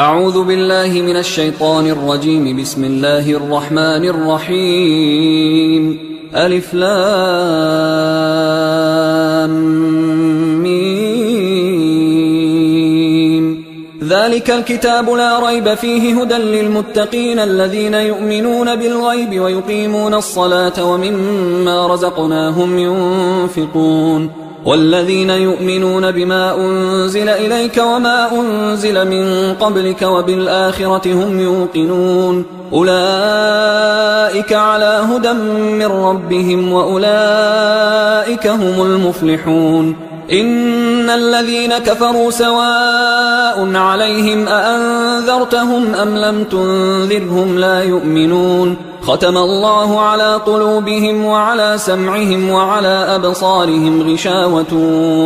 أعوذ بالله من الشيطان الرجيم. بسم الله الرحمن الرحيم. ألف لام ميم. ذلك الكتاب لا ريب فيه هدى للمتقين الذين يؤمنون بالغيب ويقيمون الصلاة ومما رزقناهم ينفقون والذين يؤمنون بما أنزل إليك وما أنزل من قبلك وبالآخرة هم يوقنون أولئك على هدى من ربهم وأولئك هم المفلحون. إن الذين كفروا سواء عليهم أأنذرتهم أم لم تنذرهم لا يؤمنون. ختم الله على قلوبهم وعلى سمعهم وعلى أبصارهم غشاوة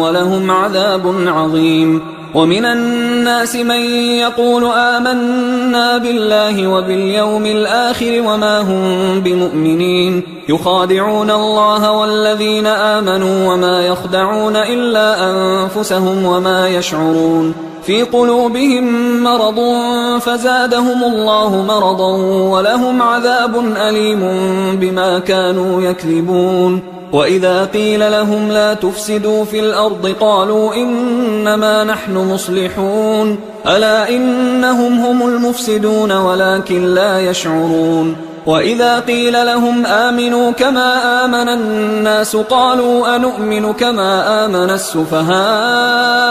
ولهم عذاب عظيم. ومن الناس من يقول آمنا بالله وباليوم الآخر وما هم بمؤمنين يخادعون الله والذين آمنوا وما يخدعون إلا أنفسهم وما يشعرون. في قلوبهم مرض فزادهم الله مرضا ولهم عذاب أليم بما كانوا يكذبون. وإذا قيل لهم لا تفسدوا في الأرض قالوا إنما نحن مصلحون ألا إنهم هم المفسدون ولكن لا يشعرون. وإذا قيل لهم آمنوا كما آمن الناس قالوا أنؤمن كما آمن السفهاء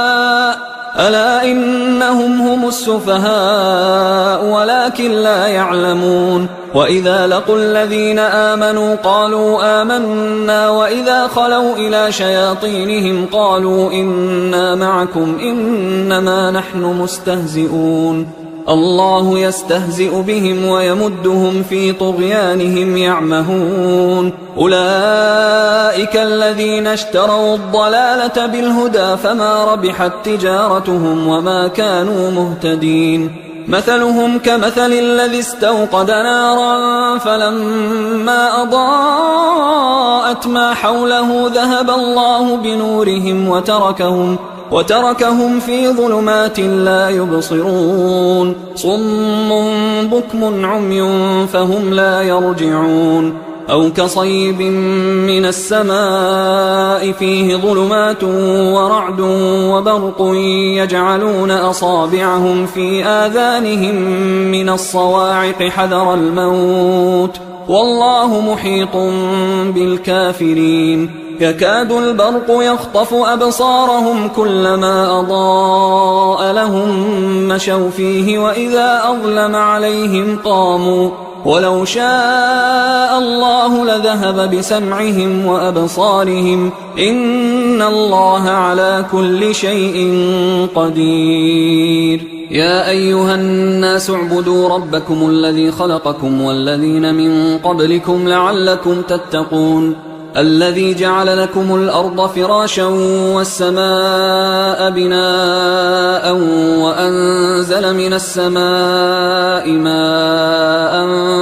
ألا إنهم هم السفهاء ولكن لا يعلمون. وإذا لقوا الذين آمنوا قالوا آمنا وإذا خلوا إلى شياطينهم قالوا إنا معكم إنما نحن مستهزئون. الله يستهزئ بهم ويمدهم في طغيانهم يعمهون. أولئك الذين اشتروا الضلالة بالهدى فما ربحت تجارتهم وما كانوا مهتدين. مثلهم كمثل الذي استوقد نارا فلما أضاءت ما حوله ذهب الله بنورهم وتركهم في ظلمات لا يبصرون. صم بكم عمي فهم لا يرجعون. أو كصيب من السماء فيه ظلمات ورعد وبرق يجعلون أصابعهم في آذانهم من الصواعق حذر الموت والله محيط بالكافرين. يكاد البرق يخطف أبصارهم كلما أضاء لهم مشوا فيه وإذا أظلم عليهم قاموا ولو شاء الله لذهب بسمعهم وأبصارهم إن الله على كل شيء قدير. يا أيها الناس اعبدوا ربكم الذي خلقكم والذين من قبلكم لعلكم تتقون. الذي جعل لكم الأرض فراشا والسماء بناء وأنزل من السماء ماء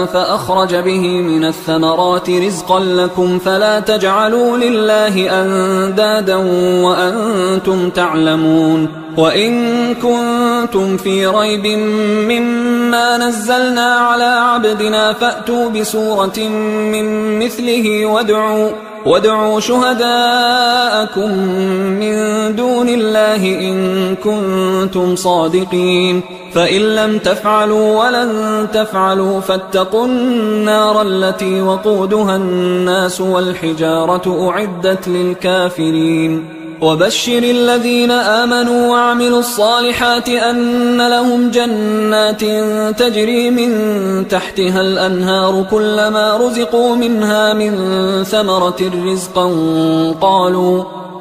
فأخرج به من الثمرات رزقا لكم فلا تجعلوا لله أندادا وأنتم تعلمون. وإن كنتم في ريب مما نزلنا على عبدنا فأتوا بسورة من مثله وادعوا شهداءكم من دون الله إن كنتم صادقين. فإن لم تفعلوا ولن تفعلوا فاتقوا النار التي وقودها الناس والحجارة أعدت للكافرين. وبشر الذين آمنوا وعملوا الصالحات أن لهم جنات تجري من تحتها الأنهار كلما رزقوا منها من ثمرة رزقا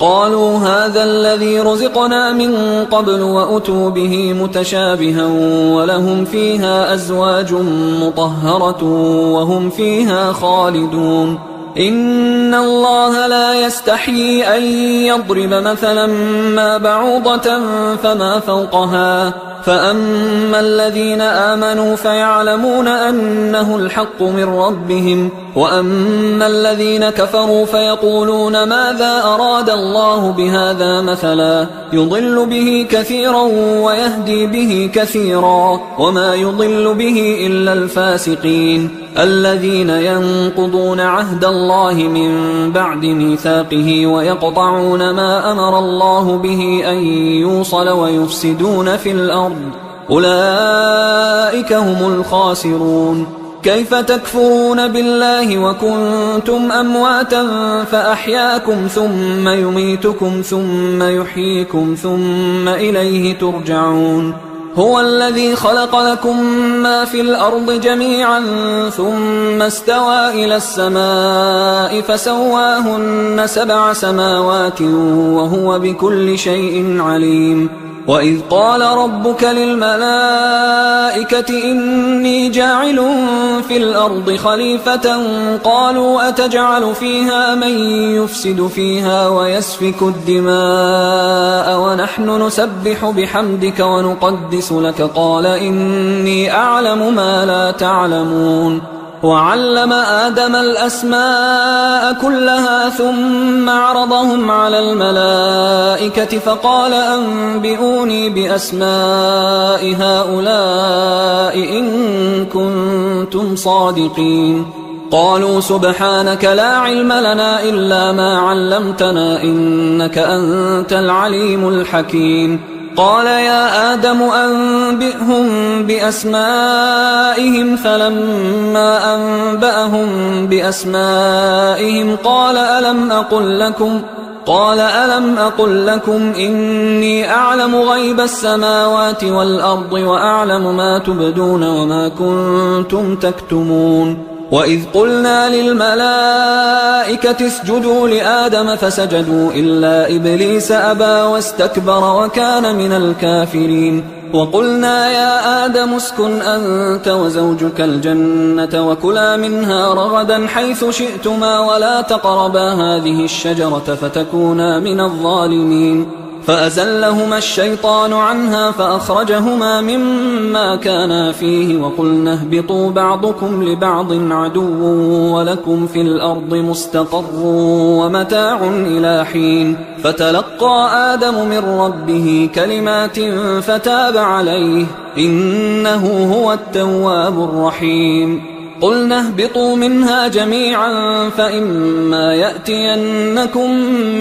قالوا هذا الذي رزقنا من قبل وأتوا به متشابها ولهم فيها أزواج مطهرة وهم فيها خالدون. إن الله لا يستحيي أن يضرب مثلا ما بعوضة فما فوقها فأما الذين آمنوا فيعلمون أنه الحق من ربهم، وأما الذين كفروا فيقولون ماذا أراد الله بهذا مثلا يضل به كثيرا ويهدي به كثيرا، وما يضل به إلا الفاسقين الذين ينقضون عهد الله من بعد ميثاقه ويقطعون ما أمر الله به أن يوصل ويفسدون في الأرض، أولئك هم الخاسرون. كيف تكفرون بالله وكنتم أمواتا فأحياكم ثم يميتكم ثم يحييكم ثم إليه ترجعون. هو الذي خلق لكم ما في الأرض جميعا ثم استوى إلى السماء فسواهن 7 سماوات وهو بكل شيء عليم. وإذ قال ربك للملائكة إني جاعل في الأرض خليفة قالوا أتجعل فيها من يفسد فيها ويسفك الدماء ونحن نسبح بحمدك ونقدس لك قال إني أعلم ما لا تعلمون. وعلم آدم الأسماء كلها ثم عرضهم على الملائكة فقال أنبئوني بأسماء هؤلاء إن كنتم صادقين. قالوا سبحانك لا علم لنا إلا ما علمتنا إنك أنت العليم الحكيم. قال يا آدم أنبئهم بأسمائهم فلما أنبأهم بأسمائهم قال ألم أقل لكم إني أعلم غيب السماوات والأرض وأعلم ما تبدون وما كنتم تكتمون. وإذ قلنا للملائكة اسجدوا لآدم فسجدوا إلا إبليس أبى واستكبر وكان من الكافرين. وقلنا يا آدم اسكن أنت وزوجك الجنة وكلا منها رغدا حيث شئتما ولا تقربا هذه الشجرة فتكونا من الظالمين. فأزلهما الشيطان عنها فأخرجهما مما كانا فيه وقلنا اهبطوا بعضكم لبعض عدو ولكم في الأرض مستقر ومتاع إلى حين. فتلقى آدم من ربه كلمات فتاب عليه إنه هو التواب الرحيم. قلنا اهبطوا منها جميعا فإما يأتينكم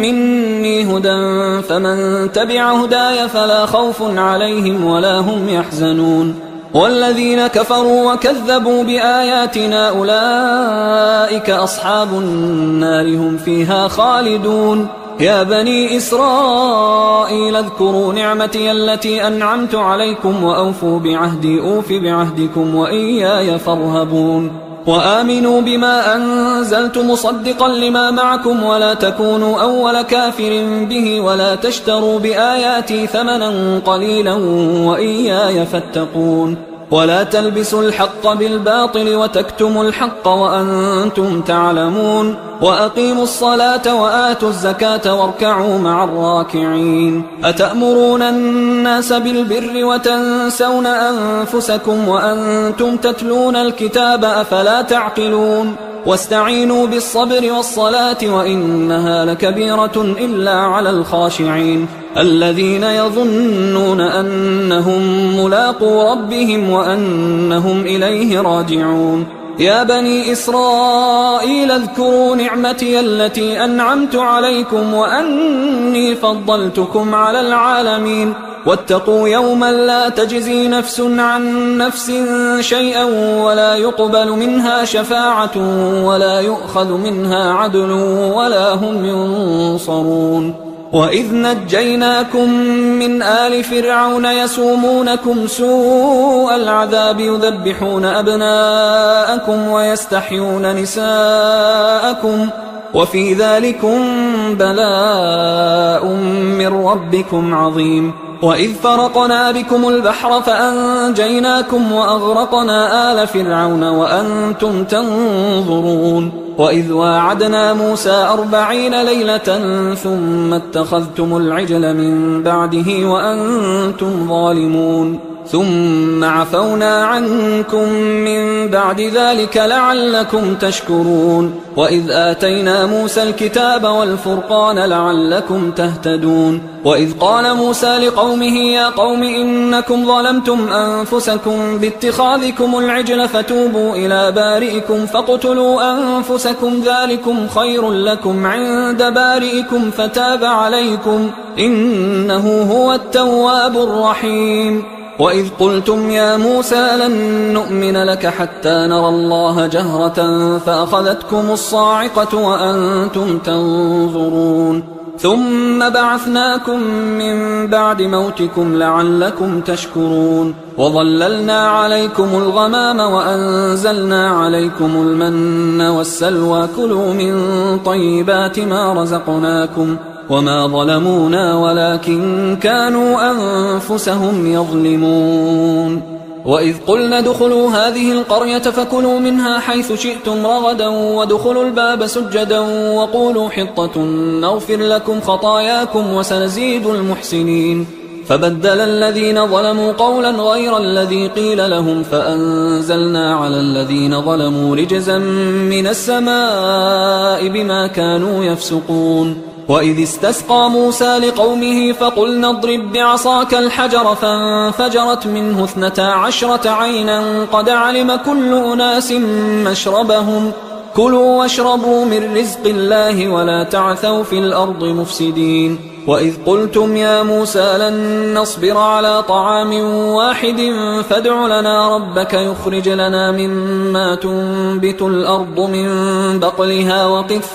مني هدى فمن تبع هداي فلا خوف عليهم ولا هم يحزنون. والذين كفروا وكذبوا بآياتنا أولئك أصحاب النار هم فيها خالدون. يا بني إسرائيل اذكروا نعمتي التي أنعمت عليكم وأوفوا بعهدي أوف بعهدكم وإياي فارهبون. وآمنوا بما أنزلت مصدقا لما معكم ولا تكونوا أول كافر به ولا تشتروا بآياتي ثمنا قليلا وإياي فاتقون. ولا تلبسوا الحق بالباطل وتكتموا الحق وأنتم تعلمون. وأقيموا الصلاة وآتوا الزكاة واركعوا مع الراكعين. أتأمرون الناس بالبر وتنسون أنفسكم وأنتم تتلون الكتاب أفلا تعقلون. واستعينوا بالصبر والصلاة وإنها لكبيرة إلا على الخاشعين الذين يظنون أنهم ملاقو ربهم وأنهم إليه راجعون. يا بني إسرائيل اذكروا نعمتي التي أنعمت عليكم وأني فضلتكم على العالمين. واتقوا يوما لا تجزي نفس عن نفس شيئا ولا يقبل منها شفاعة ولا يؤخذ منها عدل ولا هم ينصرون. وإذ نجيناكم من آل فرعون يسومونكم سوء العذاب يذبحون أبناءكم ويستحيون نساءكم وفي ذلكم بلاء من ربكم عظيم. وإذ فرقنا بكم البحر فأنجيناكم وأغرقنا آل فرعون وأنتم تنظرون. وإذ واعدنا موسى 40 ليلة ثم اتخذتم العجل من بعده وأنتم ظالمون. ثم عفونا عنكم من بعد ذلك لعلكم تشكرون وإذ آتينا موسى الكتاب والفرقان لعلكم تهتدون وإذ قال موسى لقومه يا قوم إنكم ظلمتم أنفسكم باتخاذكم العجل فتوبوا إلى بارئكم فاقتلوا أنفسكم ذلكم خير لكم عند بارئكم فتاب عليكم إنه هو التواب الرحيم وإذ قلتم يا موسى لن نؤمن لك حتى نرى الله جهرة فأخذتكم الصاعقة وأنتم تنظرون ثم بعثناكم من بعد موتكم لعلكم تشكرون وظللنا عليكم الغمام وأنزلنا عليكم المن والسلوى كلوا من طيبات ما رزقناكم وما ظلمونا ولكن كانوا أنفسهم يظلمون وإذ قلنا ادخلوا هذه القرية فكلوا منها حيث شئتم رغدا وادخلوا الباب سجدا وقولوا حطة نغفر لكم خطاياكم وسنزيد المحسنين فبدل الذين ظلموا قولا غير الذي قيل لهم فأنزلنا على الذين ظلموا رجزا من السماء بما كانوا يفسقون وإذ استسقى موسى لقومه فقلنا اضرب بعصاك الحجر فانفجرت منه 12 عينا قد علم كل أناس مشربهم كلوا واشربوا من رزق الله ولا تعثوا في الأرض مفسدين وإذ قلتم يا موسى لن نصبر على طعام واحد فادع لنا ربك يخرج لنا مما تنبت الأرض من بقلها وقثائها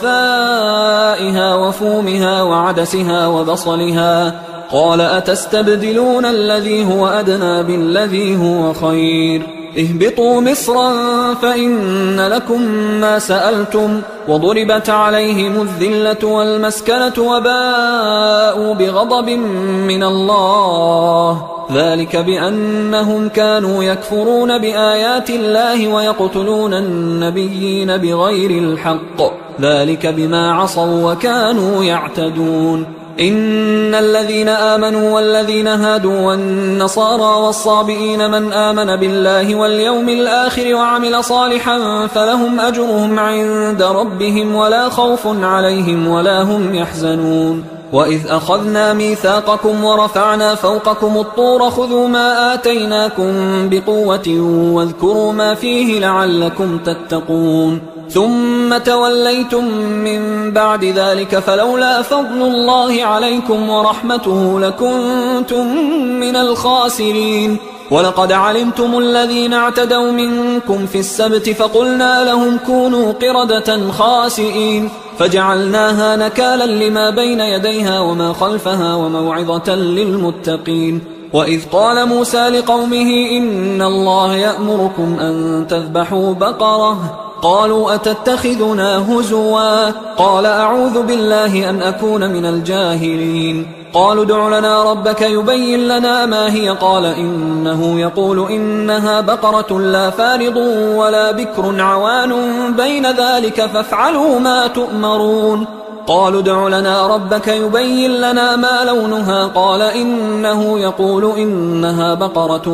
وفومها وعدسها وبصلها قال أتستبدلون الذي هو أدنى بالذي هو خير اهبطوا مصرا فإن لكم ما سألتم وضربت عليهم الذلة والمسكنة وباءوا بغضب من الله ذلك بأنهم كانوا يكفرون بآيات الله ويقتلون النبيين بغير الحق ذلك بما عصوا وكانوا يعتدون إن الذين آمنوا والذين هادوا والنصارى والصابئين من آمن بالله واليوم الآخر وعمل صالحا فلهم أجرهم عند ربهم ولا خوف عليهم ولا هم يحزنون وإذ أخذنا ميثاقكم ورفعنا فوقكم الطور خذوا ما آتيناكم بقوة واذكروا ما فيه لعلكم تتقون ثم توليتم من بعد ذلك فلولا فضل الله عليكم ورحمته لكنتم من الخاسرين ولقد علمتم الذين اعتدوا منكم في السبت فقلنا لهم كونوا قردة خاسئين فجعلناها نكالا لما بين يديها وما خلفها وموعظة للمتقين وإذ قال موسى لقومه إن الله يأمركم أن تذبحوا بقرة قالوا أتتخذنا هزوا قال أعوذ بالله أن أكون من الجاهلين قالوا ادع لنا ربك يبين لنا ما هي قال إنه يقول إنها بقرة لا فارض ولا بكر عوان بين ذلك فافعلوا ما تؤمرون قالوا ادع لنا ربك يبين لنا ما لونها قال إنه يقول إنها بقرة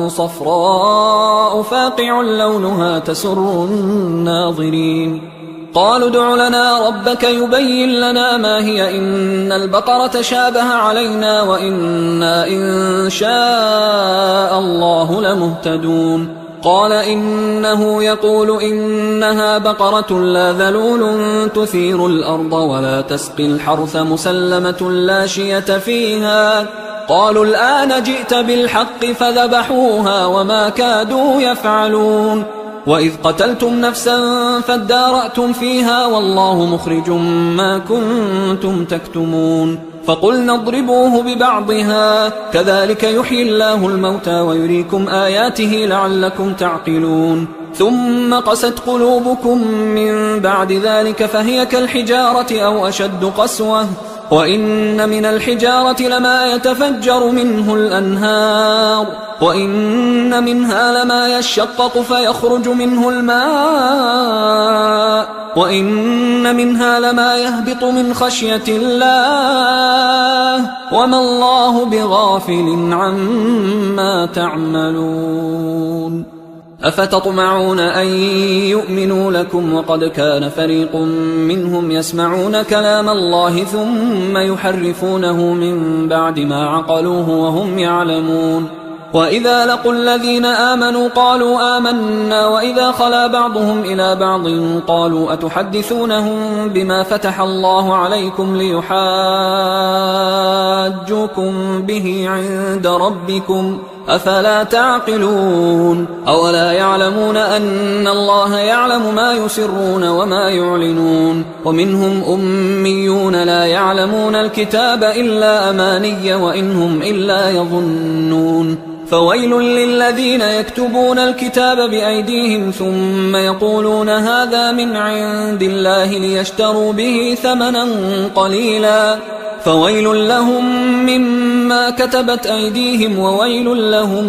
صفراء فاقع لونها تسر الناظرين قالوا ادع لنا ربك يبين لنا ما هي إن البقرة شابه علينا وإنا إن شاء الله لمهتدون قال إنه يقول إنها بقرة لا ذلول تثير الأرض ولا تسقي الحرث مسلمة لا شية فيها قالوا الآن جئت بالحق فذبحوها وما كادوا يفعلون وإذ قتلتم نفسا فادارأتم فيها والله مخرج ما كنتم تكتمون فقلنا اضربوه ببعضها كذلك يحيي الله الموتى ويريكم آياته لعلكم تعقلون ثم قست قلوبكم من بعد ذلك فهي كالحجارة أو أشد قسوة وإن من الحجارة لما يتفجر منه الأنهار وإن منها لما يشقق فيخرج منه الماء وإن منها لما يهبط من خشية الله وما الله بغافل عما تعملون. أفتطمعون أن يؤمنوا لكم وقد كان فريق منهم يسمعون كلام الله ثم يحرفونه من بعد ما عقلوه وهم يعلمون. وإذا لقوا الذين آمنوا قالوا آمنا وإذا خلا بعضهم إلى بعض قالوا أتحدثونهم بما فتح الله عليكم ليحاجوكم به عند ربكم أفلا تعقلون. أولا يعلمون أن الله يعلم ما يسرون وما يعلنون. ومنهم أميون لا يعلمون الكتاب إلا أماني وإنهم إلا يظنون. فويل للذين يكتبون الكتاب بأيديهم ثم يقولون هذا من عند الله ليشتروا به ثمنا قليلا فويل لهم مما كتبت أيديهم وويل لهم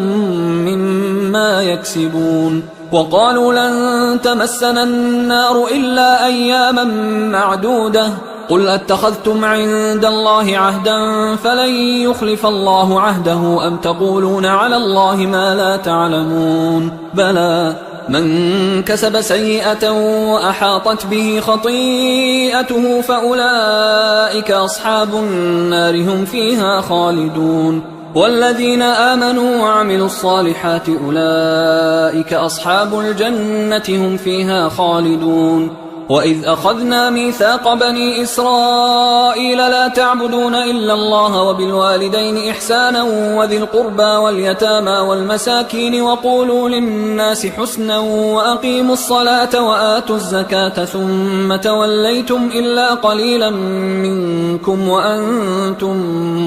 مما يكسبون. وقالوا لن تمسنا النار إلا أياما معدودة قل أتخذتم عند الله عهدا فلن يخلف الله عهده أم تقولون على الله ما لا تعلمون. بلى من كسب سيئة وأحاطت به خطيئته فأولئك أصحاب النار هم فيها خالدون. والذين آمنوا وعملوا الصالحات أولئك أصحاب الجنة هم فيها خالدون. وإذ أخذنا ميثاق بني إسرائيل لا تعبدون إلا الله وبالوالدين إحسانا وذي القربى واليتامى والمساكين وقولوا للناس حسنا وأقيموا الصلاة وآتوا الزكاة ثم توليتم إلا قليلا منكم وأنتم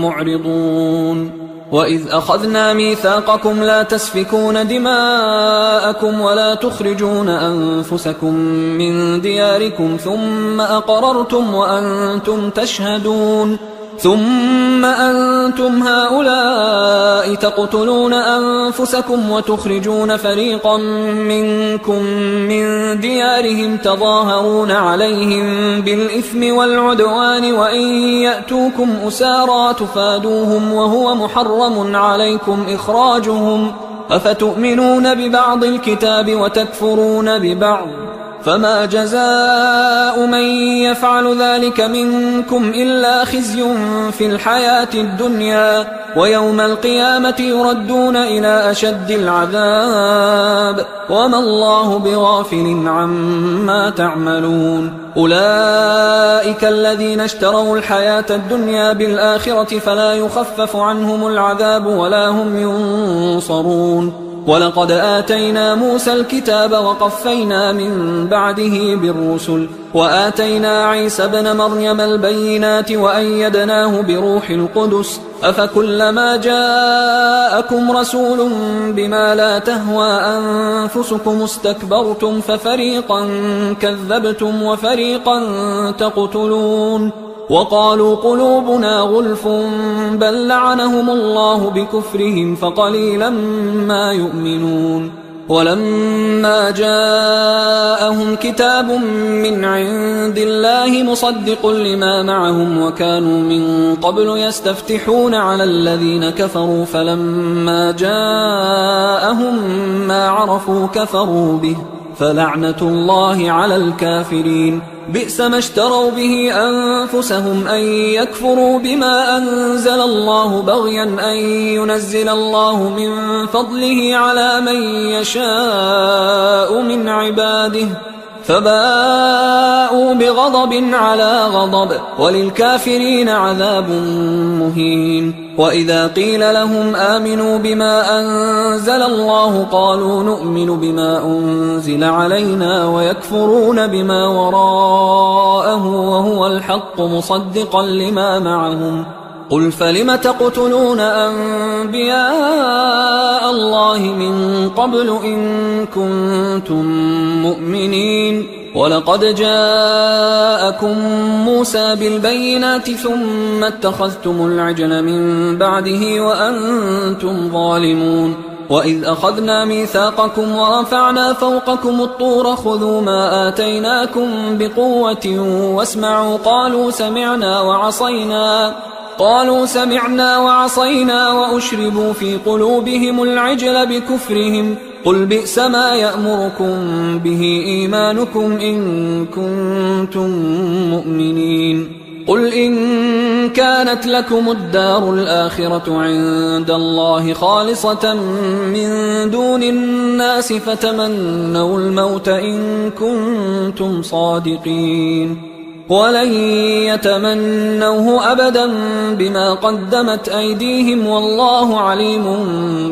معرضون. وإذ أخذنا ميثاقكم لا تسفكون دماءكم ولا تخرجون أنفسكم من دياركم ثم أقررتم وأنتم تشهدون ثم أنتم هؤلاء تقتلون أنفسكم وتخرجون فريقا منكم من ديارهم تظاهرون عليهم بالإثم والعدوان وإن يأتوكم أسارى تفادوهم وهو محرم عليكم إخراجهم أفتؤمنون ببعض الكتاب وتكفرون ببعض فما جزاء من يفعل ذلك منكم إلا خزي في الحياة الدنيا ويوم القيامة يردون إلى أشد العذاب وما الله بغافل عما تعملون. أولئك الذين اشتروا الحياة الدنيا بالآخرة فلا يخفف عنهم العذاب ولا هم ينصرون. ولقد آتينا موسى الكتاب وقفينا من بعده بالرسل وآتينا عيسى ابن مريم البينات وأيدناه بروح القدس أفكلما جاءكم رسول بما لا تهوى أنفسكم استكبرتم ففريقا كذبتم وفريقا تقتلون. وقالوا قلوبنا غلف بل لعنهم الله بكفرهم فقليلا ما يؤمنون. ولما جاءهم كتاب من عند الله مصدق لما معهم وكانوا من قبل يستفتحون على الذين كفروا فلما جاءهم ما عرفوا كفروا به فلعنة الله على الكافرين. بئس ما اشتروا به أنفسهم أن يكفروا بما أنزل الله بغيا أن ينزل الله من فضله على من يشاء من عباده فباءوا بغضب على غضب وللكافرين عذاب مهين. وإذا قيل لهم آمنوا بما أنزل الله قالوا نؤمن بما أنزل علينا ويكفرون بما وراءه وهو الحق مصدقا لما معهم قل فلم تقتلون أنبياء الله من قبل إن كنتم مؤمنين. ولقد جاءكم موسى بالبينات ثم اتخذتم العجل من بعده وأنتم ظالمون. وإذ أخذنا ميثاقكم ورفعنا فوقكم الطور خذوا ما آتيناكم بقوة واسمعوا قالوا سمعنا وعصينا وأشربوا في قلوبهم العجل بكفرهم قل بئس ما يأمركم به إيمانكم إن كنتم مؤمنين قل إن كانت لكم الدار الآخرة عند الله خالصة من دون الناس فتمنوا الموت إن كنتم صادقين ولن يتمنوه أبدا بما قدمت أيديهم والله عليم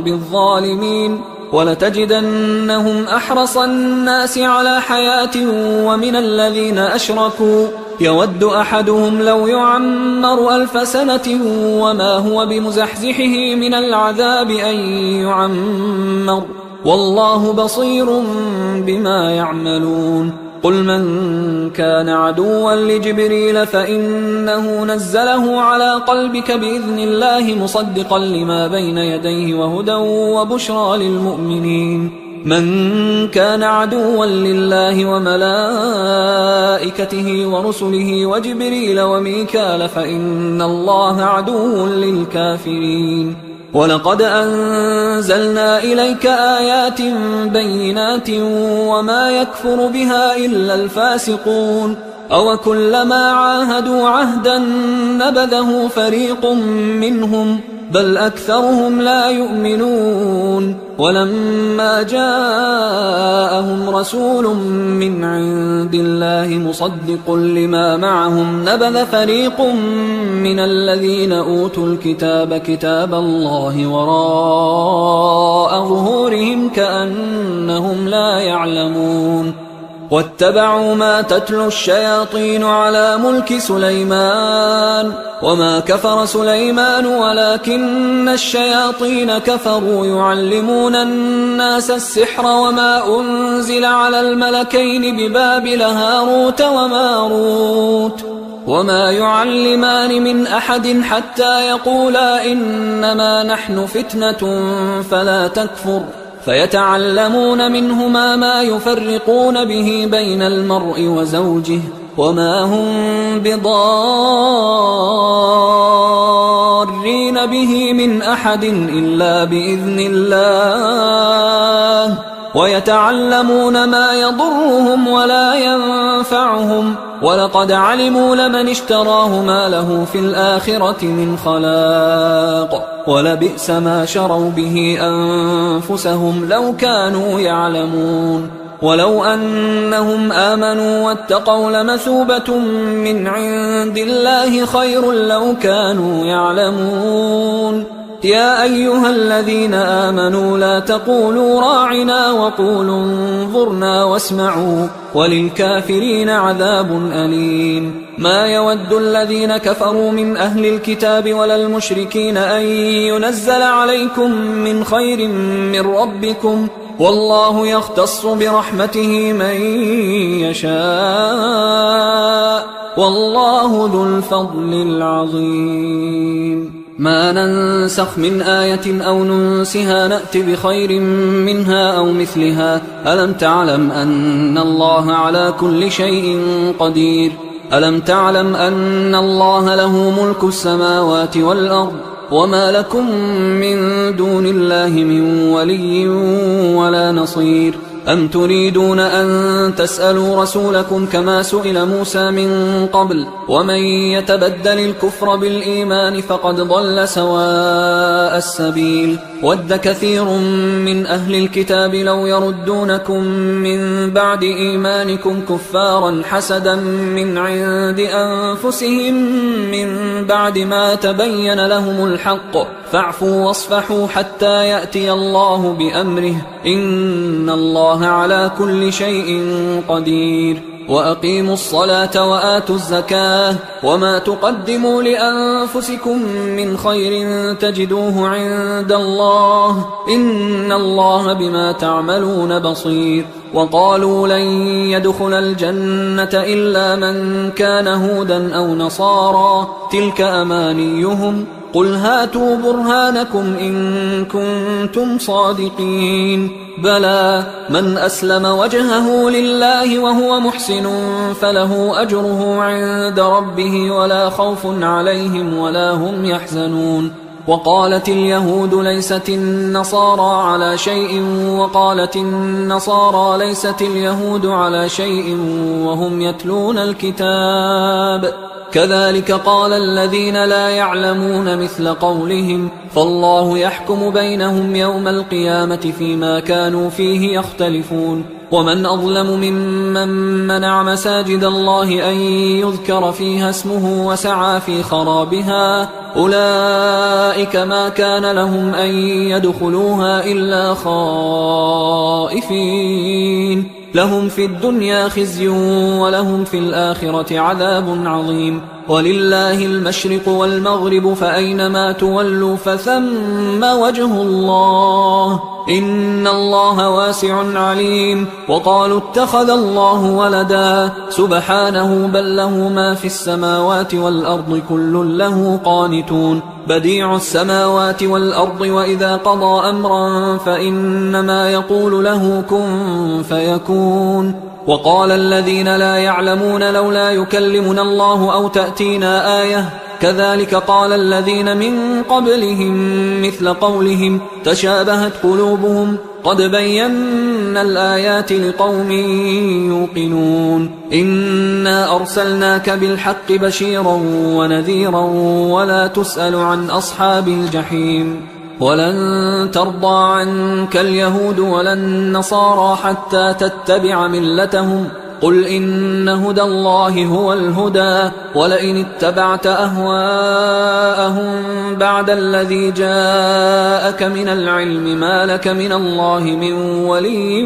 بالظالمين ولتجدنهم أحرص الناس على حياة ومن الذين أشركوا يود أحدهم لو يعمر 1000 سنة وما هو بمزحزحه من العذاب أن يعمر والله بصير بما يعملون قل من كان عدوا لجبريل فإنه نزله على قلبك بإذن الله مصدقا لما بين يديه وهدى وبشرى للمؤمنين من كان عدوا لله وملائكته ورسله وجبريل وميكال فإن الله عدو للكافرين ولقد أنزلنا إليك آيات بينات وما يكفر بها إلا الفاسقون أوكلما عاهدوا عهدا نبذه فريق منهم بل أكثرهم لا يؤمنون ولما جاءهم رسول من عند الله مصدق لما معهم نبذ فريق من الذين أوتوا الكتاب كتاب الله وراء ظهورهم كأنهم لا يعلمون واتبعوا ما تتلو الشياطين على ملك سليمان وما كفر سليمان ولكن الشياطين كفروا يعلمون الناس السحر وما أنزل على الملكين ببابل هاروت وماروت وما يعلمان من أحد حتى يقولا إنما نحن فتنة فلا تكفر فيتعلمون منهما ما يفرقون به بين المرء وزوجه وما هم بضارين به من أحد إلا بإذن الله ويتعلمون ما يضرهم ولا ينفعهم ولقد علموا لمن اشتراه ما له في الآخرة من خلاق ولبئس ما شروا به أنفسهم لو كانوا يعلمون ولو أنهم آمنوا واتقوا لمثوبة من عند الله خير لو كانوا يعلمون يا أيها الذين آمنوا لا تقولوا راعنا وقولوا انظرنا واسمعوا وللكافرين عذاب أليم ما يود الذين كفروا من أهل الكتاب ولا المشركين أن ينزل عليكم من خير من ربكم والله يختص برحمته من يشاء والله ذو الفضل العظيم ما ننسخ من آية أو ننسها نأت بخير منها أو مثلها ألم تعلم أن الله على كل شيء قدير ألم تعلم أن الله له ملك السماوات والأرض وما لكم من دون الله من ولي ولا نصير أم تريدون أن تسألوا رسولكم كما سئل موسى من قبل ومن يتبدل الكفر بالإيمان فقد ضل سواء السبيل ود كثير من أهل الكتاب لو يردونكم من بعد إيمانكم كفارا حسدا من عند أنفسهم من بعد ما تبين لهم الحق فاعفوا واصفحوا حتى يأتي الله بأمره إن الله على كل شيء قدير وأقيموا الصلاة وآتوا الزكاة وما تقدموا لأنفسكم من خير تجدوه عند الله إن الله بما تعملون بصير وقالوا لن يدخل الجنة إلا من كان هودا أو نصارى تلك أمانيهم قل هاتوا برهانكم إن كنتم صادقين بلى من أسلم وجهه لله وهو محسن فله أجره عند ربه ولا خوف عليهم ولا هم يحزنون وقالت اليهود ليست النصارى على شيء وقالت النصارى ليست اليهود على شيء وهم يتلون الكتاب كذلك قال الذين لا يعلمون مثل قولهم فالله يحكم بينهم يوم القيامة فيما كانوا فيه يختلفون ومن أظلم ممن منع مساجد الله أن يذكر فيها اسمه وسعى في خرابها أولئك ما كان لهم أن يدخلوها إلا خائفين لهم في الدنيا خزي ولهم في الآخرة عذاب عظيم ولله المشرق والمغرب فأينما تولوا فثم وجه الله إن الله واسع عليم وقالوا اتخذ الله ولدا سبحانه بل له ما في السماوات والأرض كل له قانتون بديع السماوات والأرض وإذا قضى أمرا فإنما يقول له كن فيكون وقال الذين لا يعلمون لولا يكلمنا الله أو تأتينا آية كذلك قال الذين من قبلهم مثل قولهم تشابهت قلوبهم قد بينا الآيات لقوم يوقنون إنا أرسلناك بالحق بشيرا ونذيرا ولا تسأل عن أصحاب الجحيم ولن ترضى عنك اليهود ولا النصارى حتى تتبع ملتهم قل إن هدى الله هو الهدى ولئن اتبعت أهواءهم بعد الذي جاءك من العلم ما لك من الله من ولي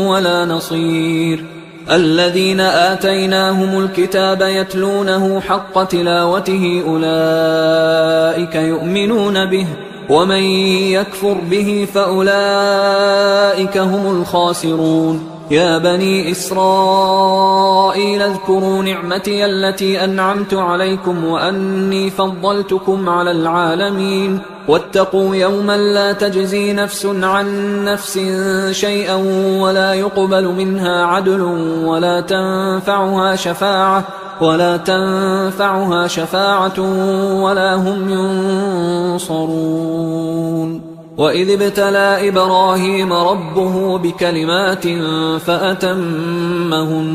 ولا نصير الذين آتيناهم الكتاب يتلونه حق تلاوته أولئك يؤمنون به ومن يكفر به فأولئك هم الخاسرون يا بني إسرائيل اذكروا نعمتي التي أنعمت عليكم وأني فضلتكم على العالمين واتقوا يوما لا تجزي نفس عن نفس شيئا ولا يقبل منها عدل ولا تنفعها شفاعة ولا هم ينصرون وإذ ابتلى إبراهيم ربه بكلمات فأتمهن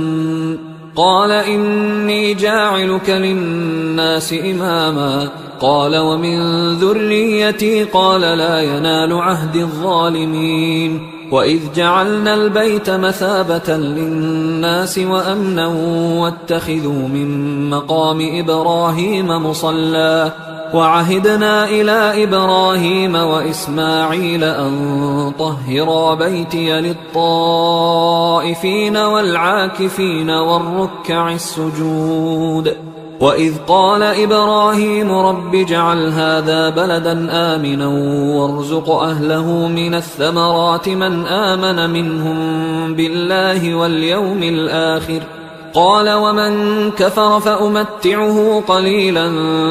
قال إني جاعلك للناس إماما قال ومن ذريتي قال لا ينال عهد الظالمين وإذ جعلنا البيت مثابة للناس وأمنا واتخذوا من مقام إبراهيم مصلى وعهدنا إلى إبراهيم وإسماعيل أن طهرا بيتي للطائفين والعاكفين والركع السجود وإذ قال إبراهيم رب اجعل هذا بلدا آمنا وارزق أهله من الثمرات من آمن منهم بالله واليوم الآخر قال ومن كفر فأمتعه قليلا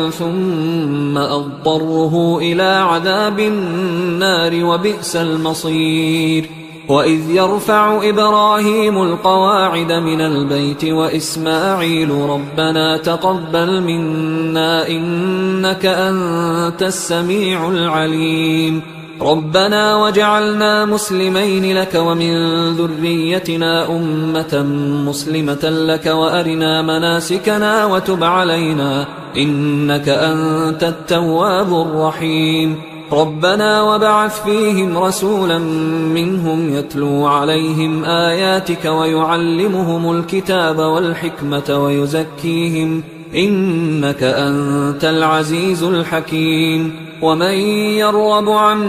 ثم أضطره إلى عذاب النار وبئس المصير وإذ يرفع إبراهيم القواعد من البيت وإسماعيل ربنا تقبل منا إنك أنت السميع العليم ربنا وجعلنا مسلمين لك ومن ذريتنا أمة مسلمة لك وأرنا مناسكنا وتب علينا إنك أنت التواب الرحيم ربنا وبعث فيهم رسولا منهم يتلو عليهم آياتك ويعلمهم الكتاب والحكمة ويزكيهم إنك أنت العزيز الحكيم ومن يرغب عن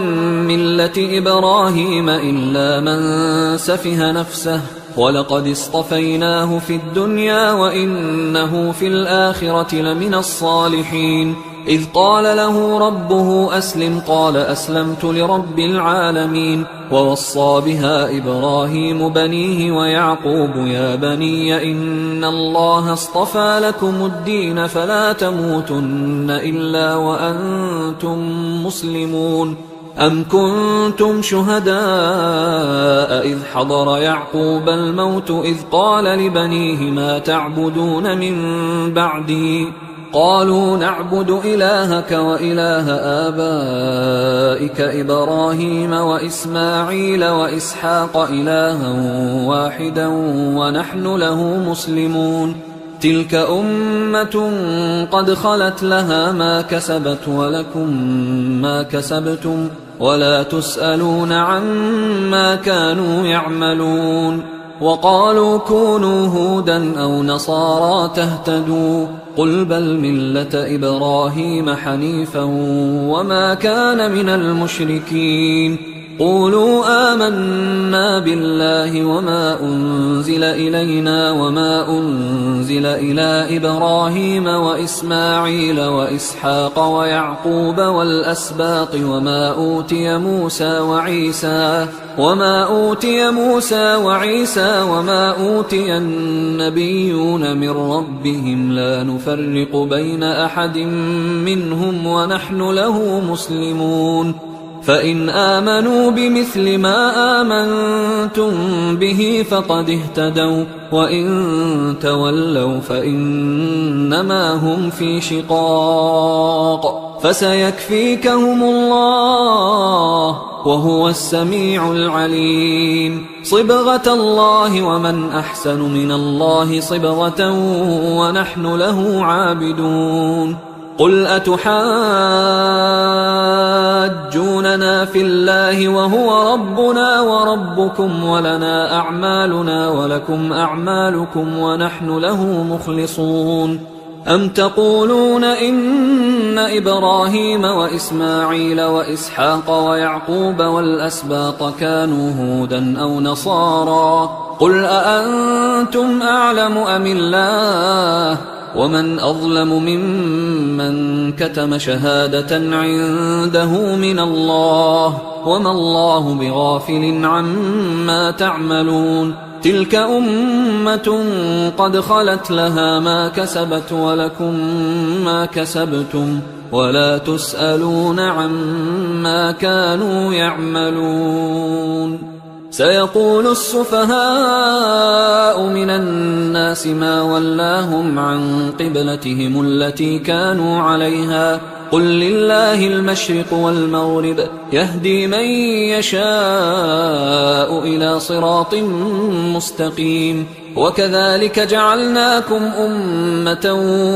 ملة إبراهيم إلا من سفه نفسه ولقد اصطفيناه في الدنيا وإنه في الآخرة لمن الصالحين إذ قال له ربه أسلم قال أسلمت لرب العالمين. ووصى بها إبراهيم بنيه ويعقوب يا بني إن الله اصطفى لكم الدين فلا تموتن إلا وأنتم مسلمون. أم كنتم شهداء إذ حضر يعقوب الموت إذ قال لبنيه ما تعبدون من بعدي قالوا نعبد إلهك وإله آبائك إبراهيم وإسماعيل وإسحاق إلها واحدا ونحن له مسلمون. تلك أمة قد خلت لها ما كسبت ولكم ما كسبتم ولا تسألون عما كانوا يعملون. وقالوا كونوا هودا أو نصارى تهتدوا قل بل ملة إبراهيم حنيفا وما كان من المشركين. قولوا آمنا بالله وما أنزل إلينا وما أنزل إلى إبراهيم وإسماعيل وإسحاق ويعقوب والأسباط وما أوتي موسى وعيسى وما أوتي النبيون من ربهم لا نفرق بين أحد منهم ونحن له مسلمون. فإن آمنوا بمثل ما آمنتم به فقد اهتدوا وإن تولوا فإنما هم في شقاق فسيكفيكهم الله وهو السميع العليم. صبغة الله ومن أحسن من الله صبغة ونحن له عابدون. قل أتحاجوننا في الله وهو ربنا وربكم ولنا أعمالنا ولكم أعمالكم ونحن له مخلصون. أم تقولون إن إبراهيم وإسماعيل وإسحاق ويعقوب والأسباط كانوا هودا أو نصارى قل أأنتم أعلم أم الله ومن أظلم ممن كتم شهادة عنده من الله وما الله بغافل عما تعملون. تلك أمة قد خلت لها ما كسبت ولكم ما كسبتم ولا تسألون عما كانوا يعملون. سيقول السفهاء من الناس ما ولاهم عن قبلتهم التي كانوا عليها قل لله المشرق والمغرب يهدي من يشاء إلى صراط مستقيم. وكذلك جعلناكم أمة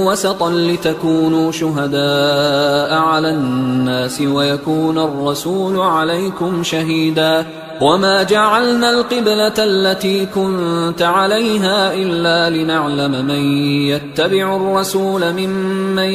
وسطا لتكونوا شهداء على الناس ويكون الرسول عليكم شهيدا. وما جعلنا القبلة التي كنت عليها إلا لنعلم من يتبع الرسول ممن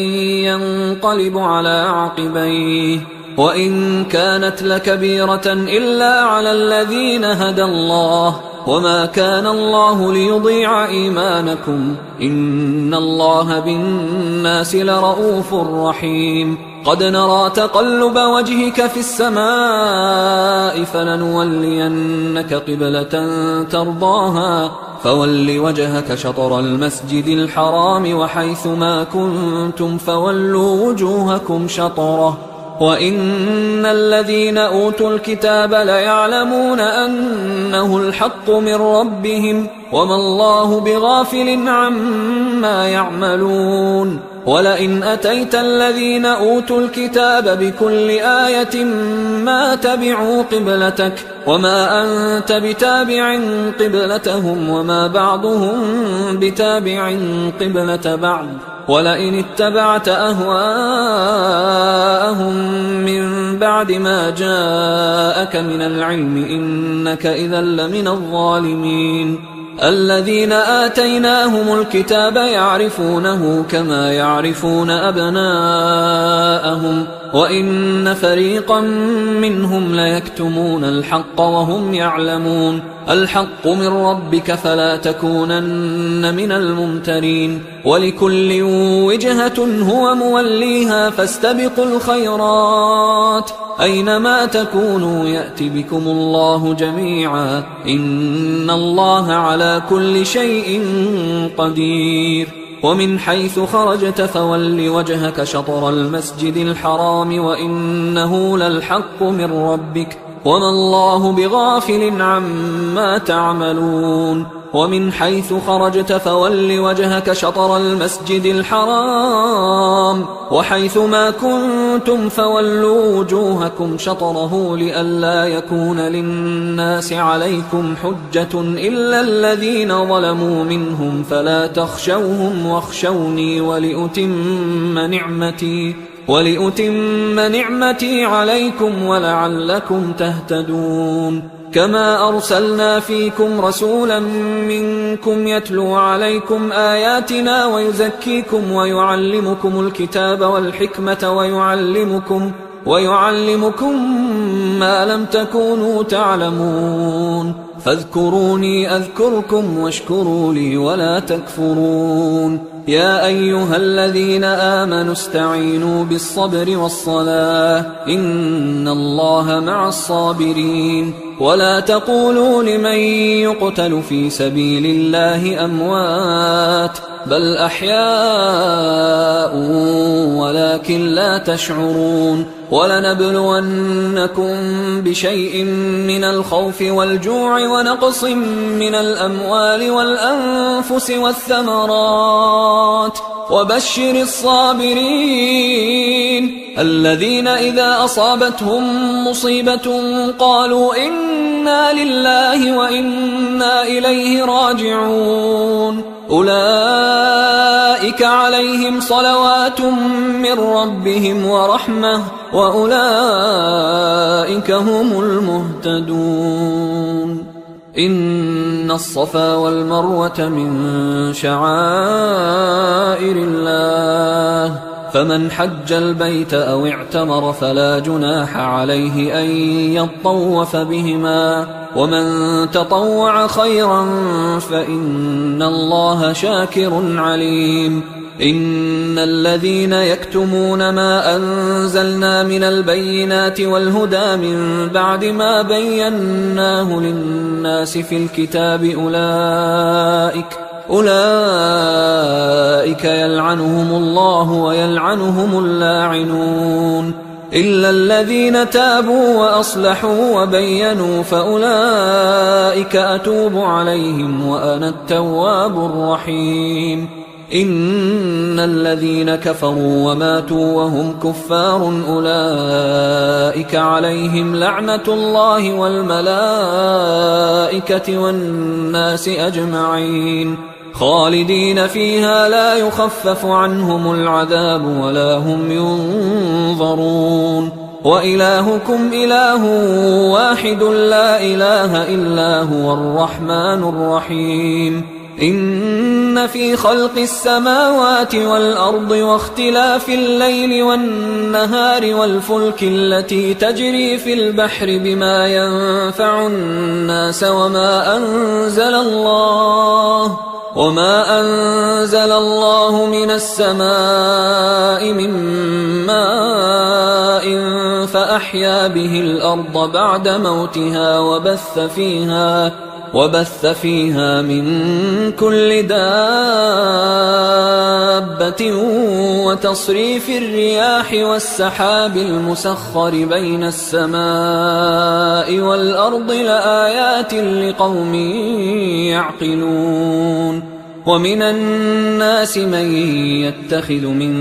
ينقلب على عقبيه وإن كانت لكبيرة إلا على الذين هدى الله وما كان الله ليضيع إيمانكم إن الله بالناس لرؤوف رحيم. قد نرى تقلب وجهك في السماء فلنولينك قبلة ترضاها فول وجهك شطر المسجد الحرام وحيث ما كنتم فولوا وجوهكم شطره وإن الذين أوتوا الكتاب ليعلمون أنه الحق من ربهم وما الله بغافل عما يعملون. ولئن أتيت الذين أوتوا الكتاب بكل آية ما تبعوا قبلتك وما أنت بتابع قبلتهم وما بعضهم بتابع قبلة بعض ولئن اتبعت أهواءهم من بعد ما جاءك من العلم إنك إذا لمن الظالمين. الذين آتيناهم الكتاب يعرفونه كما يعرفون أبناءهم وإن فريقا منهم ليكتمون الحق وهم يعلمون. الحق من ربك فلا تكونن من الممترين ولكل وجهة هو موليها فاستبقوا الخيرات أينما تكونوا يأت بكم الله جميعا إن الله على كل شيء قدير ومن حيث خرجت فول وجهك شطر المسجد الحرام وإنه للحق من ربك وما الله بغافل عما تعملون ومن حيث خرجت فول وجهك شطر المسجد الحرام وحيث ما كنتم فولوا وجوهكم شطره لئلا يكون للناس عليكم حجة إلا الذين ظلموا منهم فلا تخشوهم واخشوني ولأتم نعمتي عليكم ولعلكم تهتدون كما أرسلنا فيكم رسولا منكم يتلو عليكم آياتنا ويزكيكم ويعلمكم الكتاب والحكمة ويعلمكم ما لم تكونوا تعلمون فاذكروني أذكركم واشكروا لي ولا تكفرون يا أيها الذين آمنوا استعينوا بالصبر والصلاة إن الله مع الصابرين ولا تقولوا لمن يقتل في سبيل الله أموات بل أحياء ولكن لا تشعرون ولنبلونكم بشيء من الخوف والجوع ونقص من الأموال والأنفس والثمرات وبشر الصابرين الذين إذا أصابتهم مصيبة قالوا إنا لله وإنا إليه راجعون أولئك عليهم صلوات من ربهم ورحمة وأولئك هم المهتدون إن الصفا والمروة من شعائر الله فمن حج البيت أو اعتمر فلا جناح عليه أن يطوف بهما ومن تطوع خيرا فإن الله شاكر عليم إن الذين يكتمون ما أنزلنا من البينات والهدى من بعد ما بيناه للناس في الكتاب أولئك يلعنهم الله ويلعنهم اللاعنون إلا الذين تابوا وأصلحوا وبينوا فأولئك أتوب عليهم وأنا التواب الرحيم إن الذين كفروا وماتوا وهم كفار أولئك عليهم لعنة الله والملائكة والناس أجمعين خالدين فيها لا يخفف عنهم العذاب ولا هم ينظرون وإلهكم إله واحد لا إله إلا هو الرحمن الرحيم إن في خلق السماوات والأرض واختلاف الليل والنهار والفلك التي تجري في البحر بما ينفع الناس وما أنزل الله من السماء من ماء فأحيا به الأرض بعد موتها وبث فيها من كل دابة وتصريف الرياح والسحاب المسخر بين السماء والأرض لآيات لقوم يعقلون ومن الناس من يتخذ من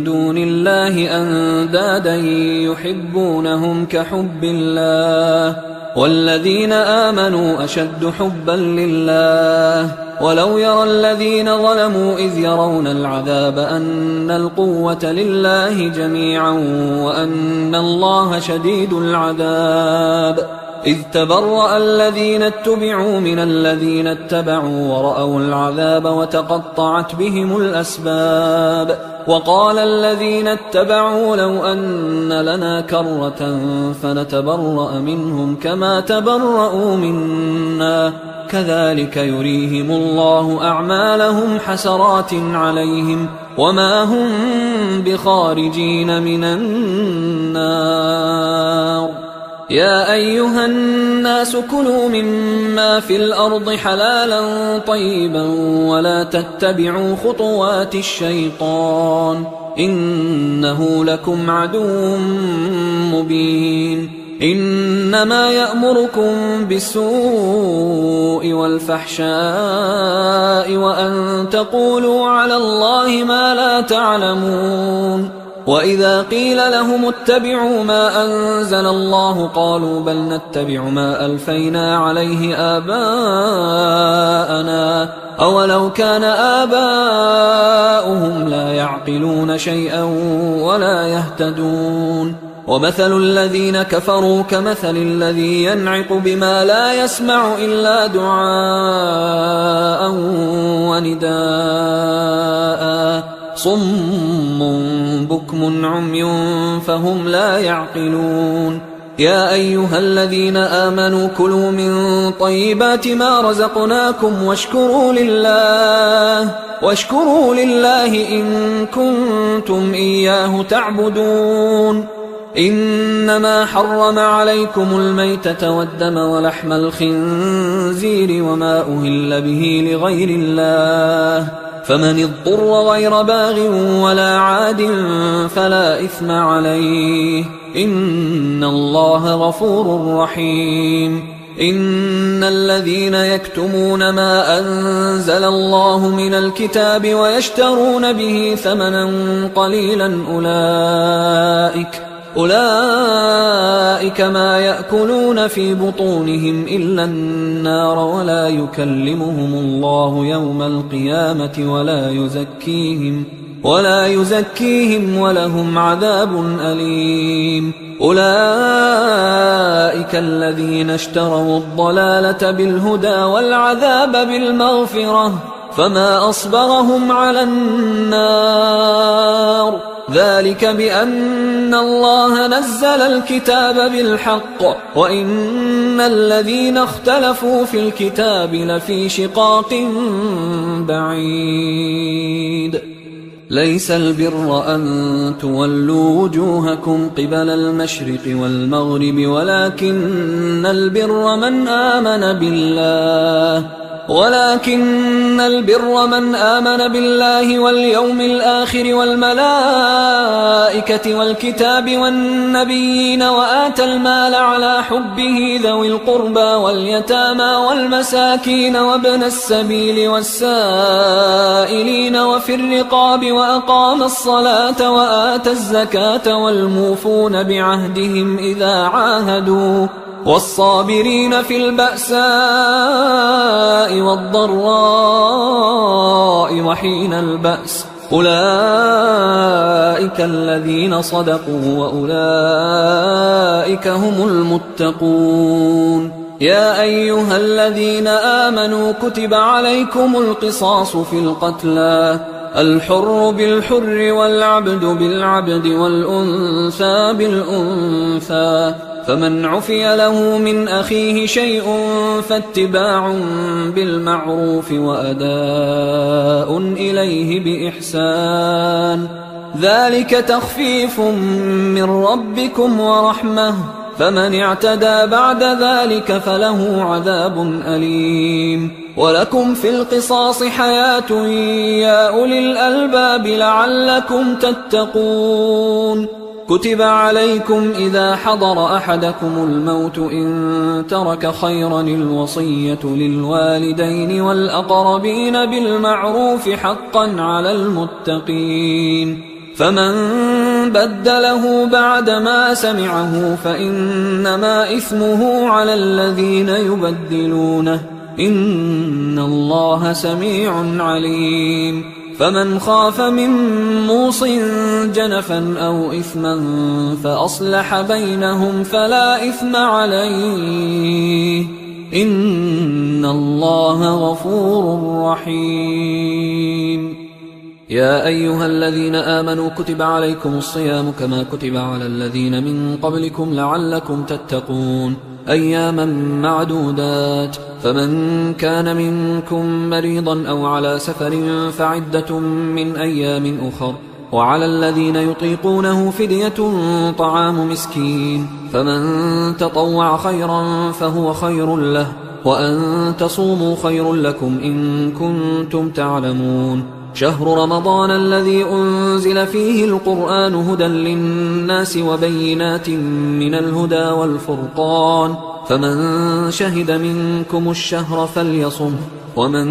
دون الله أندادا يحبونهم كحب الله والذين آمنوا أشد حبا لله ولو يرى الذين ظلموا إذ يرون العذاب أن القوة لله جميعا وأن الله شديد العذاب إذ تبرأ الذين اتبعوا من الذين اتبعوا ورأوا العذاب وتقطعت بهم الأسباب وقال الذين اتبعوا لو أن لنا كرة فنتبرأ منهم كما تبرأوا منا كذلك يريهم الله أعمالهم حسرات عليهم وما هم بخارجين من النار يا أيها الناس كلوا مما في الأرض حلالا طيبا ولا تتبعوا خطوات الشيطان إنه لكم عدو مبين إنما يأمركم بالسوء والفحشاء وأن تقولوا على الله ما لا تعلمون وإذا قيل لهم اتبعوا ما أنزل الله قالوا بل نتبع ما ألفينا عليه آباءنا أولو كان آباؤهم لا يعقلون شيئا ولا يهتدون ومثل الذين كفروا كمثل الذي ينعق بما لا يسمع إلا دعاء ونداء صم بكم عمي فهم لا يعقلون يا أيها الذين آمنوا كلوا من طيبات ما رزقناكم واشكروا لله إن كنتم إياه تعبدون إنما حرم عليكم الميتة والدم ولحم الخنزير وما أهل به لغير الله فمن اضطر غير باغ ولا عاد فلا إثم عليه إن الله غفور رحيم إن الذين يكتمون ما أنزل الله من الكتاب ويشترون به ثمنا قليلا أولئك ما يأكلون في بطونهم إلا النار ولا يكلمهم الله يوم القيامة ولا يزكيهم ولهم عذاب أليم أولئك الذين اشتروا الضلالة بالهدى والعذاب بالمغفرة فما أصبرهم على النار ذلك بأن الله نزل الكتاب بالحق وإن الذين اختلفوا في الكتاب لفي شقاق بعيد ليس البر أن تولوا وجوهكم قبل المشرق والمغرب ولكن البر من آمن بالله واليوم الآخر والملائكة والكتاب والنبيين وآتى المال على حبه ذوي القربى واليتامى والمساكين وابن السبيل والسائلين وفي الرقاب وأقام الصلاة وآتى الزكاة والموفون بعهدهم إذا عاهدوا والصابرين في البأساء والضراء وحين البأس أولئك الذين صدقوا وأولئك هم المتقون يا أيها الذين آمنوا كتب عليكم القصاص في القتلى الحر بالحر والعبد بالعبد والأنثى بالأنثى فمن عفي له من أخيه شيء فاتباع بالمعروف وأداء إليه بإحسان ذلك تخفيف من ربكم ورحمة فمن اعتدى بعد ذلك فله عذاب أليم ولكم في القصاص حياة يا أولي الألباب لعلكم تتقون كتب عليكم إذا حضر أحدكم الموت إن ترك خيرا الوصية للوالدين والأقربين بالمعروف حقا على المتقين فمن بدله بعدما سمعه فإنما إثمه على الذين يبدلونه إن الله سميع عليم فمن خاف من موص جنفا أو إثما فأصلح بينهم فلا إثم عليه إن الله غفور رحيم. يا أيها الذين آمنوا كتب عليكم الصيام كما كتب على الذين من قبلكم لعلكم تتقون أياما معدودات، فمن كان منكم مريضا أو على سفر فعدة من أيام أخر، وعلى الذين يطيقونه فدية طعام مسكين، فمن تطوع خيرا فهو خير له، وأن تصوموا خير لكم إن كنتم تعلمون. شهر رمضان الذي أنزل فيه القرآن هدى للناس وبينات من الهدى والفرقان، فمن شهد منكم الشهر فليصمه، ومن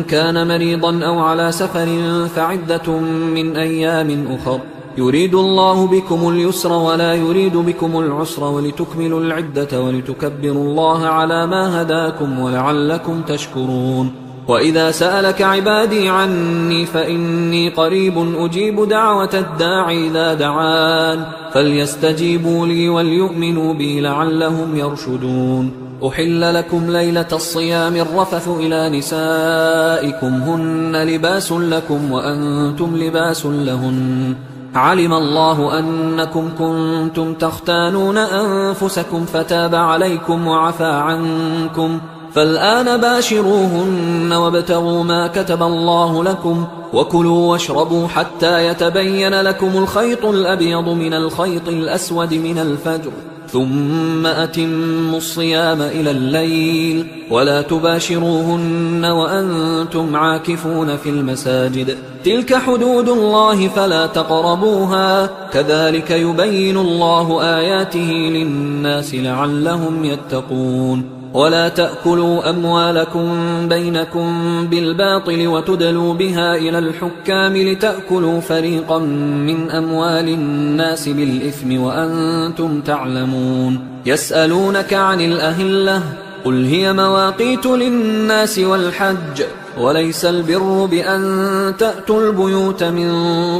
كان مريضا أو على سفر فعدة من أيام أخر، يريد الله بكم اليسر ولا يريد بكم العسر ولتكملوا العدة ولتكبروا الله على ما هداكم ولعلكم تشكرون. وإذا سألك عبادي عني فإني قريب أجيب دعوة الداعي إذا دعان، فليستجيبوا لي وليؤمنوا بي لعلهم يرشدون. أحل لكم ليلة الصيام الرفث إلى نسائكم هن لباس لكم وأنتم لباس لهن، علم الله أنكم كنتم تختانون أنفسكم فتاب عليكم وعفى عنكم، فالآن باشروهن وابتغوا ما كتب الله لكم، وكلوا واشربوا حتى يتبين لكم الخيط الأبيض من الخيط الأسود من الفجر، ثم أتموا الصيام إلى الليل، ولا تباشروهن وأنتم عاكفون في المساجد، تلك حدود الله فلا تقربوها، كذلك يبين الله آياته للناس لعلهم يتقون. ولا تأكلوا أموالكم بينكم بالباطل وتدلوا بها إلى الحكام لتأكلوا فريقا من أموال الناس بالإثم وأنتم تعلمون. يسألونك عن الأهلة قل هي مواقيت للناس والحج، وليس البر بأن تأتوا البيوت من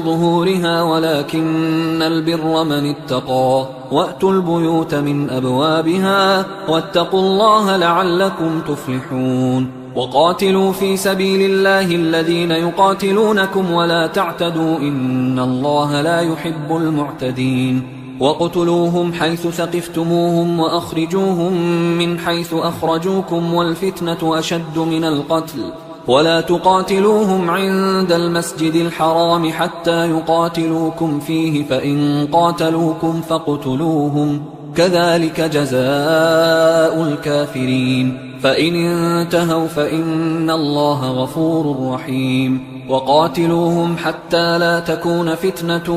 ظهورها ولكن البر من اتقى، وأتوا البيوت من أبوابها واتقوا الله لعلكم تفلحون. وقاتلوا في سبيل الله الذين يقاتلونكم ولا تعتدوا إن الله لا يحب المعتدين. وقتلوهم حيث ثقفتموهم وأخرجوهم من حيث أخرجوكم والفتنة أشد من القتل، ولا تقاتلوهم عند المسجد الحرام حتى يقاتلوكم فيه، فإن قاتلوكم فاقتلوهم، كذلك جزاء الكافرين، فإن انتهوا فإن الله غفور رحيم. وقاتلوهم حتى لا تكون فتنة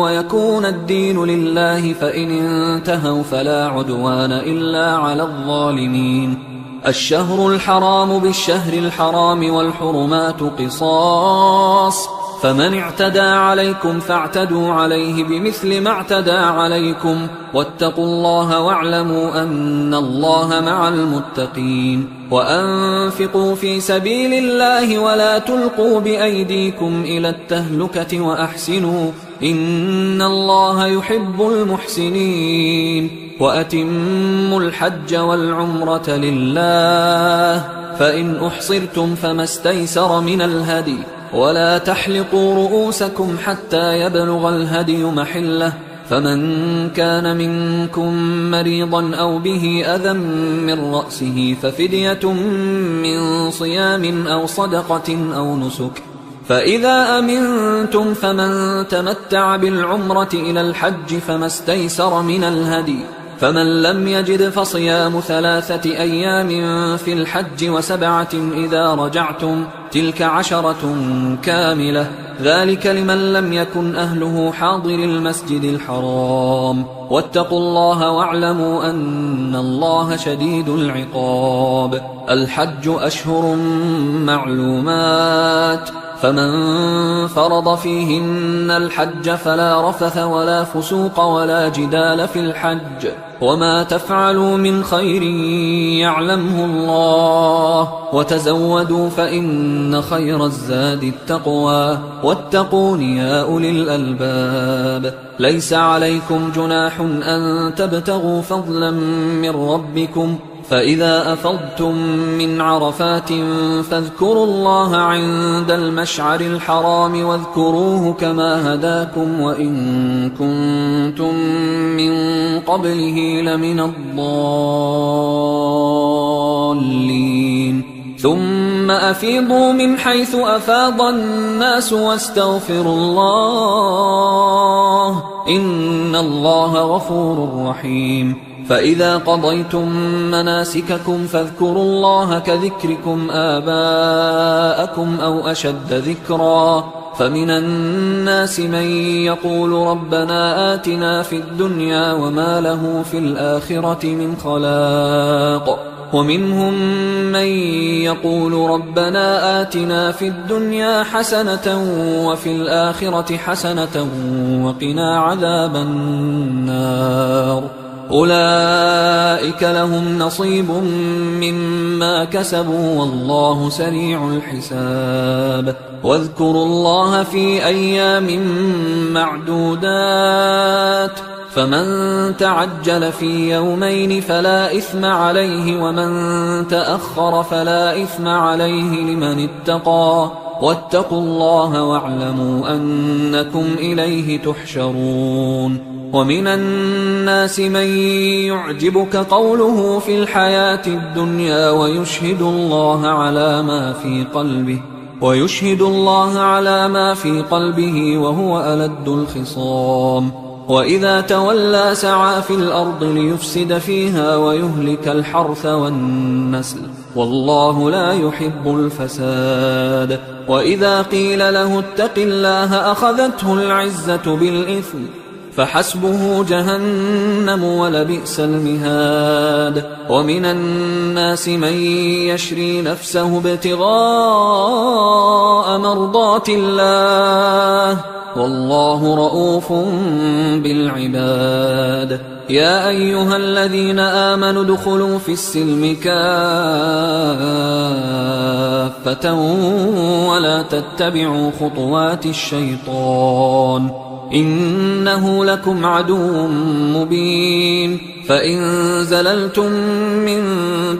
ويكون الدين لله، فإن انتهوا فلا عدوان إلا على الظالمين. الشهر الحرام بالشهر الحرام والحرمات قصاص، فمن اعتدى عليكم فاعتدوا عليه بمثل ما اعتدى عليكم، واتقوا الله واعلموا أن الله مع المتقين. وأنفقوا في سبيل الله ولا تلقوا بأيديكم إلى التهلكة وأحسنوا إن الله يحب المحسنين. وأتموا الحج والعمرة لله، فإن أحصرتم فما استيسر من الهدي، ولا تحلقوا رؤوسكم حتى يبلغ الهدي محله، فمن كان منكم مريضا أو به أذى من رأسه ففدية من صيام أو صدقة أو نسك، فإذا أمنتم فمن تمتع بالعمرة إلى الحج فما استيسر من الهدي، فمن لم يجد فصيام 3 أيام في الحج و7 إذا رجعتم، تلك 10 كاملة، ذلك لمن لم يكن أهله حاضر المسجد الحرام. واتقوا الله واعلموا أن الله شديد العقاب. الحج أشهر معلومات، فمن فرض فيهن الحج فلا رفث ولا فسوق ولا جدال في الحج وما تفعلوا من خير يعلمه الله وتزودوا فإن خير الزاد التقوى واتقون يا أولي الألباب ليس عليكم جناح أن تبتغوا فضلا من ربكم فإذا أفضتم من عرفات فاذكروا الله عند المشعر الحرام واذكروه كما هداكم وإن كنتم من قبله لمن الضالين ثم أفيضوا من حيث أفاض الناس واستغفروا الله إن الله غفور رحيم فإذا قضيتم مناسككم فاذكروا الله كذكركم آباءكم أو أشد ذكرا فمن الناس من يقول ربنا آتنا في الدنيا وما له في الآخرة من خلاق ومنهم من يقول ربنا آتنا في الدنيا حسنة وفي الآخرة حسنة وقنا عذاب النار أولئك لهم نصيب مما كسبوا والله سريع الحساب واذكروا الله في أيام معدودات فمن تعجل في يومين فلا إثم عليه ومن تأخر فلا إثم عليه لمن اتقى واتقوا الله واعلموا أنكم إليه تحشرون ومن الناس من يعجبك قوله في الحياة الدنيا ويشهد الله على ما في قلبه وهو ألد الخصام وإذا تولى سعى في الأرض ليفسد فيها ويهلك الحرث والنسل والله لا يحب الفساد وإذا قيل له اتق الله أخذته العزة بالإثم فحسبه جهنم ولبئس المهاد ومن الناس من يشري نفسه ابتغاء مرضات الله والله رؤوف بالعباد يا أيها الذين آمنوا ادخلوا في السلم كافة ولا تتبعوا خطوات الشيطان إنه لكم عدو مبين فإن زللتم من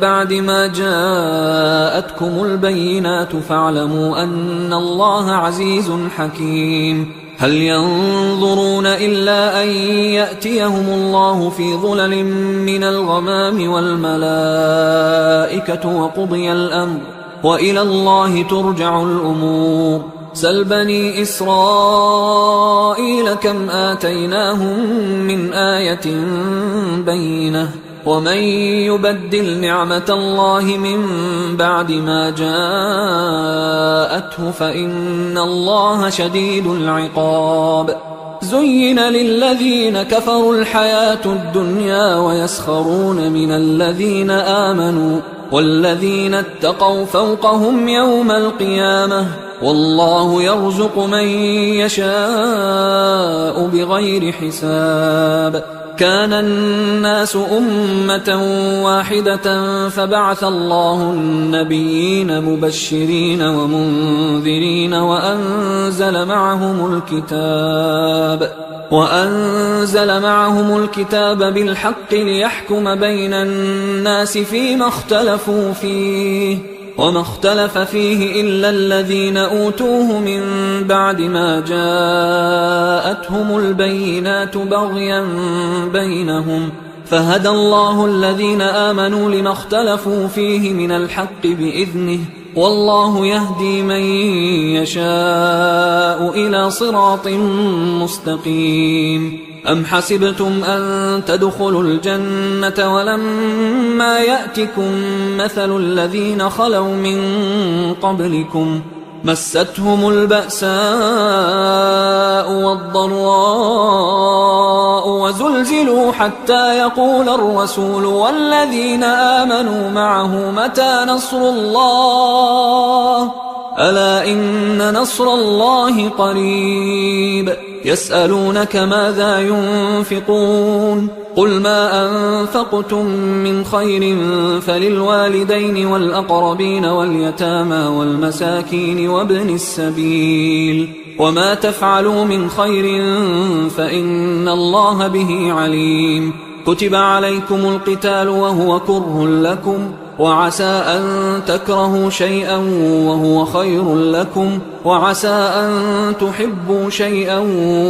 بعد ما جاءتكم البينات فاعلموا أن الله عزيز حكيم هل ينظرون إلا أن يأتيهم الله في ظلل من الغمام والملائكة وقضي الأمر وإلى الله ترجع الأمور سل بني إسرائيل كم آتيناهم من آية بينة ومن يبدل نعمة الله من بعد ما جاءته فإن الله شديد العقاب زين للذين كفروا الحياة الدنيا ويسخرون من الذين آمنوا والذين اتقوا فوقهم يوم القيامة والله يرزق من يشاء بغير حساب كان الناس أمة واحدة فبعث الله النبيين مبشرين ومنذرين وأنزل معهم الكتاب بالحق ليحكم بين الناس فيما اختلفوا فيه وما اختلف فيه إلا الذين أوتوه من بعد ما جاءتهم البينات بغيا بينهم فهدى الله الذين آمنوا لما اختلفوا فيه من الحق بإذنه والله يهدي من يشاء إلى صراط مستقيم أم حسبتم أن تدخلوا الجنة ولما يأتكم مثل الذين خلوا من قبلكم مستهم البأساء والضراء وزلزلوا حتى يقول الرسول والذين آمنوا معه متى نصر الله ألا إن نصر الله قريب يسألونك ماذا ينفقون قل ما أنفقتم من خير فللوالدين والأقربين واليتامى والمساكين وابن السبيل وما تفعلوا من خير فإن الله به عليم كتب عليكم القتال وهو كره لكم وعسى أن تكرهوا شيئا وهو خير لكم وعسى أن تحبوا شيئا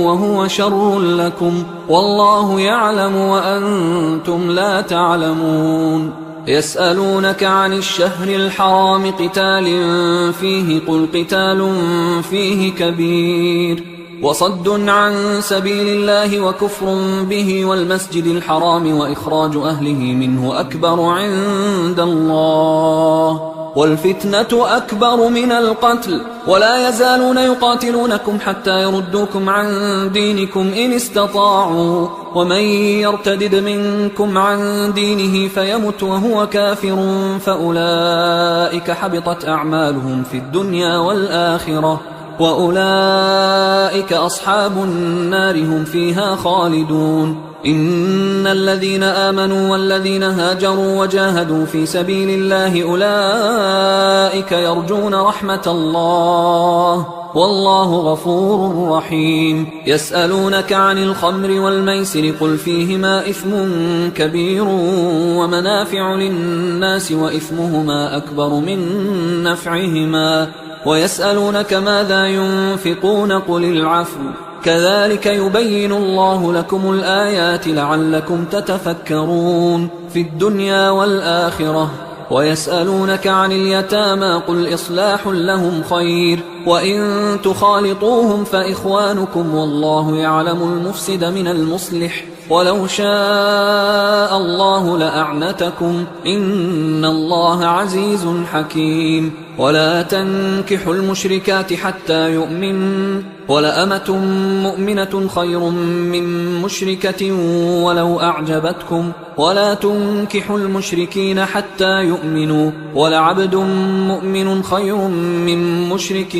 وهو شر لكم والله يعلم وأنتم لا تعلمون يسألونك عن الشهر الحرام قتال فيه قل قتال فيه كبير وصد عن سبيل الله وكفر به والمسجد الحرام وإخراج أهله منه أكبر عند الله والفتنة أكبر من القتل ولا يزالون يقاتلونكم حتى يردوكم عن دينكم إن استطاعوا ومن يرتدد منكم عن دينه فيمت وهو كافر فأولئك حبطت أعمالهم في الدنيا والآخرة وأولئك أصحاب النار هم فيها خالدون إن الذين آمنوا والذين هاجروا وجاهدوا في سبيل الله أولئك يرجون رحمة الله والله غفور رحيم يسألونك عن الخمر والميسر قل فيهما إثم كبير ومنافع للناس وإثمهما أكبر من نفعهما ويسألونك ماذا ينفقون قل العفو كذلك يبين الله لكم الآيات لعلكم تتفكرون في الدنيا والآخرة ويسألونك عن اليتامى قل إصلاح لهم خير وإن تخالطوهم فإخوانكم والله يعلم المفسد من المصلح ولو شاء الله لأعنتكم إن الله عزيز حكيم ولا تنكحوا المشركات حتى يؤمن ولأمة مؤمنة خير من مشركة ولو أعجبتكم ولا تنكحوا المشركين حتى يؤمنوا ولعبد مؤمن خير من مشرك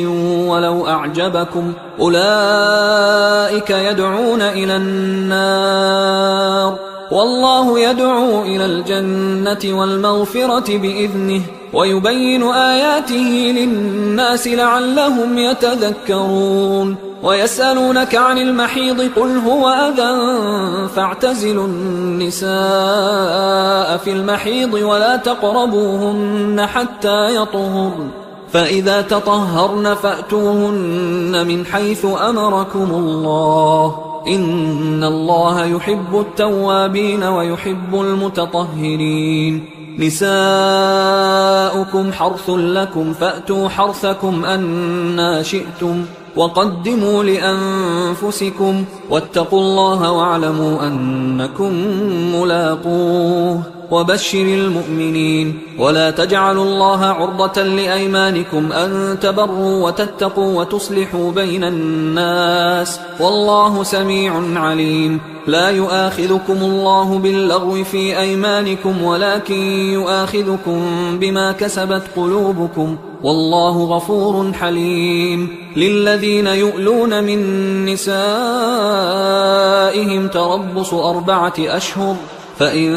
ولو أعجبكم أولئك يدعون إلى النار والله يدعو إلى الجنة والمغفرة بإذنه ويبين آياته للناس لعلهم يتذكرون ويسألونك عن المحيض قل هو أذى فاعتزلوا النساء في المحيض ولا تقربوهن حتى يطهرن فإذا تطهرن فأتوهن من حيث أمركم الله إن الله يحب التوابين ويحب المتطهرين نساؤكم حرث لكم فأتوا حرثكم أنى شئتم وقدموا لأنفسكم واتقوا الله واعلموا أنكم ملاقوه وبشر المؤمنين ولا تجعلوا الله عرضة لأيمانكم أن تبروا وتتقوا وتصلحوا بين الناس والله سميع عليم لا يؤاخذكم الله باللغو في أيمانكم ولكن يؤاخذكم بما كسبت قلوبكم والله غفور حليم للذين يؤلون من نسائهم تربص 4 أشهر فإن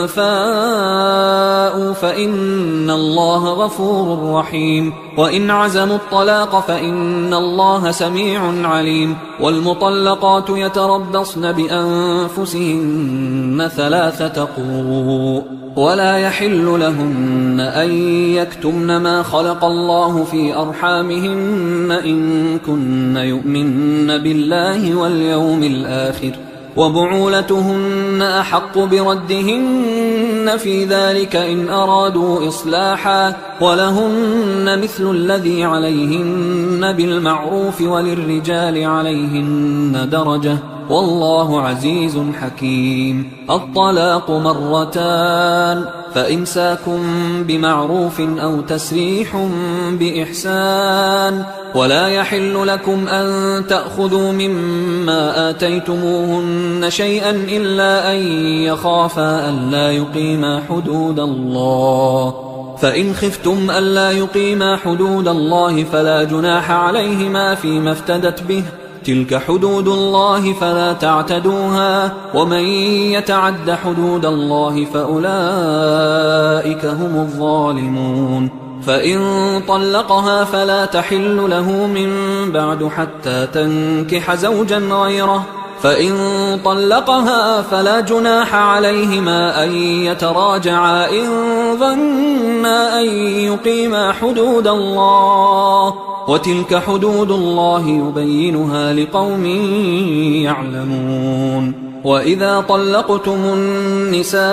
فاءوا فإن الله غفور رحيم وإن عزموا الطلاق فإن الله سميع عليم والمطلقات يتربصن بأنفسهن 3 قروء ولا يحل لهن أن يكتمن ما خلق الله في أرحامهن إن كن يؤمن بالله واليوم الآخر وبعولتهن أحق بردهن في ذلك إن أرادوا إصلاحا ولهن مثل الذي عليهن بالمعروف وللرجال عليهن درجة والله عزيز حكيم الطلاق 2 فإمساك بمعروف أو تسريح بإحسان ولا يحل لكم أن تأخذوا مما آتيتموهن شيئا إلا أن يخافا ألا يقيما حدود الله فإن خفتم ألا يقيما حدود الله فلا جناح عليهما فيما افتدت به، تلك حدود الله فلا تعتدوها، ومن يتعد حدود الله فأولئك هم الظالمون. فإن طلقها فلا تحل له من بعد حتى تنكح زوجا غيره، فإن طلقها فلا جناح عليهما أن يتراجعا إن ظنا أن يقيما حدود الله، وتلك حدود الله يبينها لقوم يعلمون. وإذا طلقتم النساء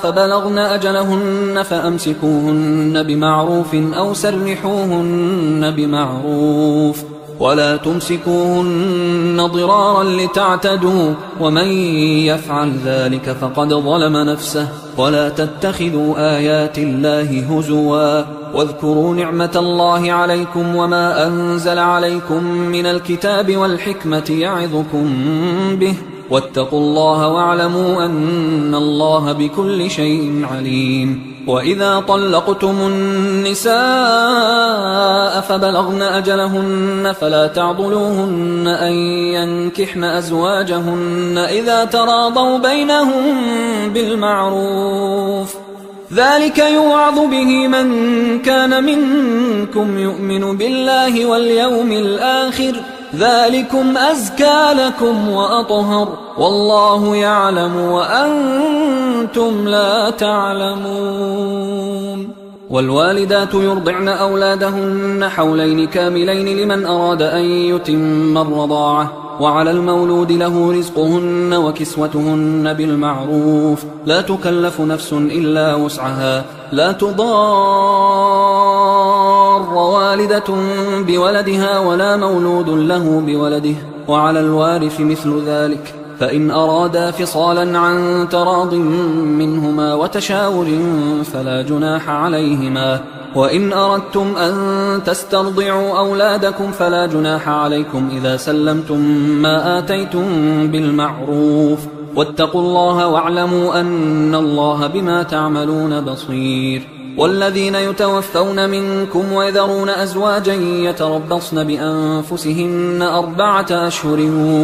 فبلغن أجلهن فأمسكوهن بمعروف أو سرحوهن بمعروف، ولا تمسكوهن ضرارا لتعتدوا، ومن يفعل ذلك فقد ظلم نفسه. ولا تتخذوا آيات الله هزوا، واذكروا نعمة الله عليكم وما أنزل عليكم من الكتاب والحكمة يعظكم به، واتقوا الله واعلموا أن الله بكل شيء عليم. وإذا طلقتم النساء فبلغن أجلهن فلا تعضلوهن أن ينكحن أزواجهن إذا تراضوا بينهم بالمعروف، ذلك يوعظ به من كان منكم يؤمن بالله واليوم الآخر، ذلكم أزكى لكم وأطهر، والله يعلم وأنتم لا تعلمون. والوالدات يرضعن أولادهن حولين كاملين لمن أراد أن يتم الرضاعة، وعلى المولود له رزقهن وكسوتهن بالمعروف، لا تكلف نفس إلا وسعها، لا تضار والدة بولدها ولا مولود له بولده، وعلى الوارث مثل ذلك، فإن أرادا فصالا عن تراض منهما وتشاور فلا جناح عليهما. وإن أردتم أن تسترضعوا أولادكم فلا جناح عليكم إذا سلمتم ما آتيتم بالمعروف، واتقوا الله واعلموا أن الله بما تعملون بصير. والذين يتوفون منكم ويذرون أزواجا يتربصن بأنفسهن 4 أشهر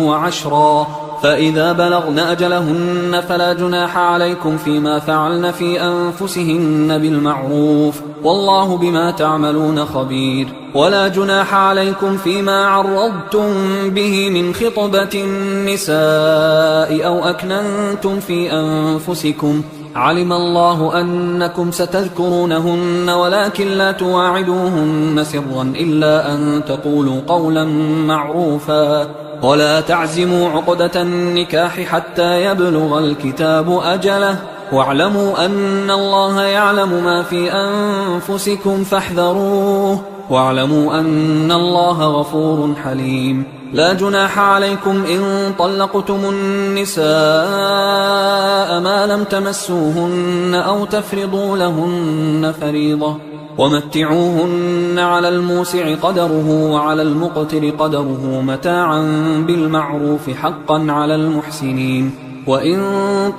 و10، فإذا بلغن أجلهن فلا جناح عليكم فيما فعلن في أنفسهن بالمعروف، والله بما تعملون خبير. ولا جناح عليكم فيما عرضتم به من خطبة النساء أو أكننتم في أنفسكم، علم الله أنكم ستذكرونهن ولكن لا تواعدوهن سرا إلا أن تقولوا قولا معروفا، ولا تعزموا عقدة النكاح حتى يبلغ الكتاب أجله، واعلموا أن الله يعلم ما في أنفسكم فاحذروه، واعلموا أن الله غفور حليم. لا جناح عليكم إن طلقتم النساء ما لم تمسوهن أو تفرضوا لهن فريضة، ومتعوهن على الموسع قدره وعلى المقتر قدره متاعا بالمعروف حقا على المحسنين. وإن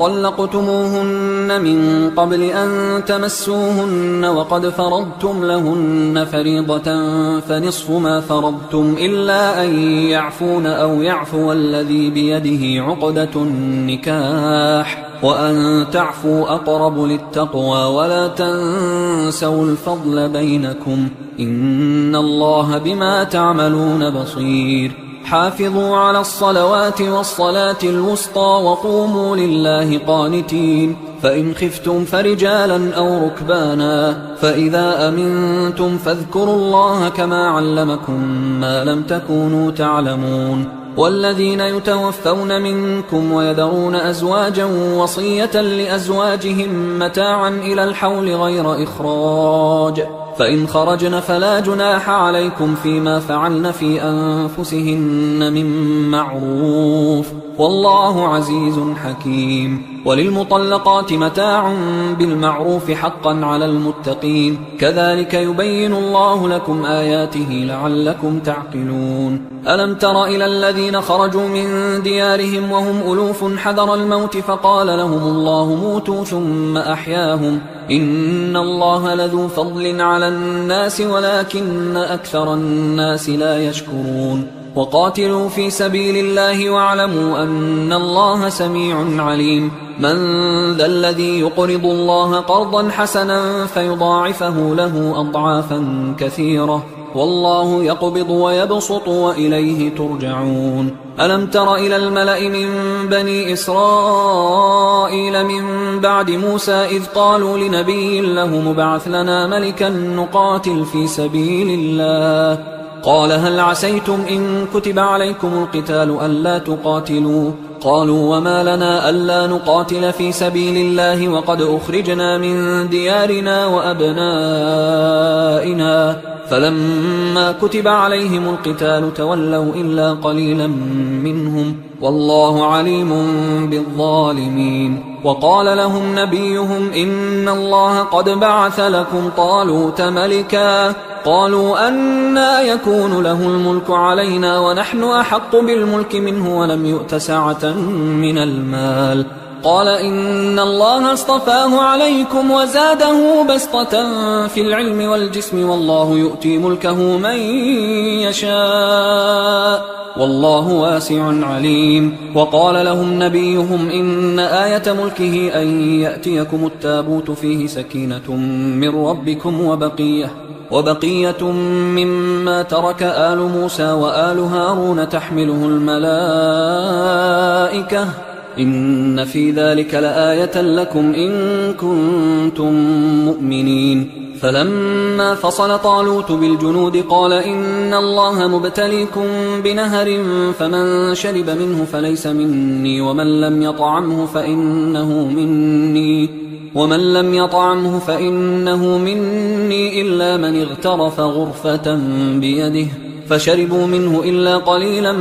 طلقتموهن من قبل أن تمسوهن وقد فرضتم لهن فريضة فنصف ما فرضتم إلا أن يعفون أو يعفو الذي بيده عقدة النكاح، وأن تعفوا أقرب للتقوى، ولا تنسوا الفضل بينكم، إن الله بما تعملون بصير. حافظوا على الصلوات والصلاة الوسطى وقوموا لله قانتين، فإن خفتم فرجالا أو ركبانا، فإذا أمنتم فاذكروا الله كما علمكم ما لم تكونوا تعلمون. والذين يتوفون منكم ويذرون أزواجا وصية لأزواجهم متاعا إلى الحول غير إخراج، فإن خرجن فلا جناح عليكم فيما فعلن في أنفسهن من معروف، والله عزيز حكيم. وللمطلقات متاع بالمعروف حقا على المتقين، كذلك يبين الله لكم آياته لعلكم تعقلون. ألم تر إلى الذين خرجوا من ديارهم وهم ألوف حذر الموت فقال لهم الله موتوا ثم أحياهم، إن الله لذو فضل على الناس ولكن أكثر الناس لا يشكرون. وقاتلوا في سبيل الله واعلموا أن الله سميع عليم. من ذا الذي يقرض الله قرضا حسنا فيضاعفه له أضعافا كثيرة، والله يقبض ويبسط وإليه ترجعون. ألم تر إلى الملأ من بني إسرائيل من بعد موسى إذ قالوا لنبي له مبعث لنا ملكا نقاتل في سبيل الله، قال هل عسيتم إن كتب عليكم القتال ألا تقاتلوا؟ قالوا وما لنا ألا نقاتل في سبيل الله وقد أخرجنا من ديارنا وأبنائنا، فلما كتب عليهم القتال تولوا إلا قليلا منهم، والله عليم بالظالمين. وقال لهم نبيهم إن الله قد بعث لكم طالوت ملكا، قالوا أنى يكون له الملك علينا ونحن أحق بالملك منه ولم يؤت سعة من المال، قال إن الله اصطفاه عليكم وزاده بسطة في العلم والجسم، والله يؤتي ملكه من يشاء والله واسع عليم. وقال لهم نبيهم إن آية ملكه أن يأتيكم التابوت فيه سكينة من ربكم وبقية مما ترك آل موسى وآل هارون تحمله الملائكة، إن في ذلك لآية لكم إن كنتم مؤمنين. فلما فصل طالوت بالجنود قال إن الله مبتليكم بنهر فمن شرب منه فليس مني ومن لم يطعمه فإنه مني إلا من اغترف غرفة بيده، فشربوا منه إلا قليلا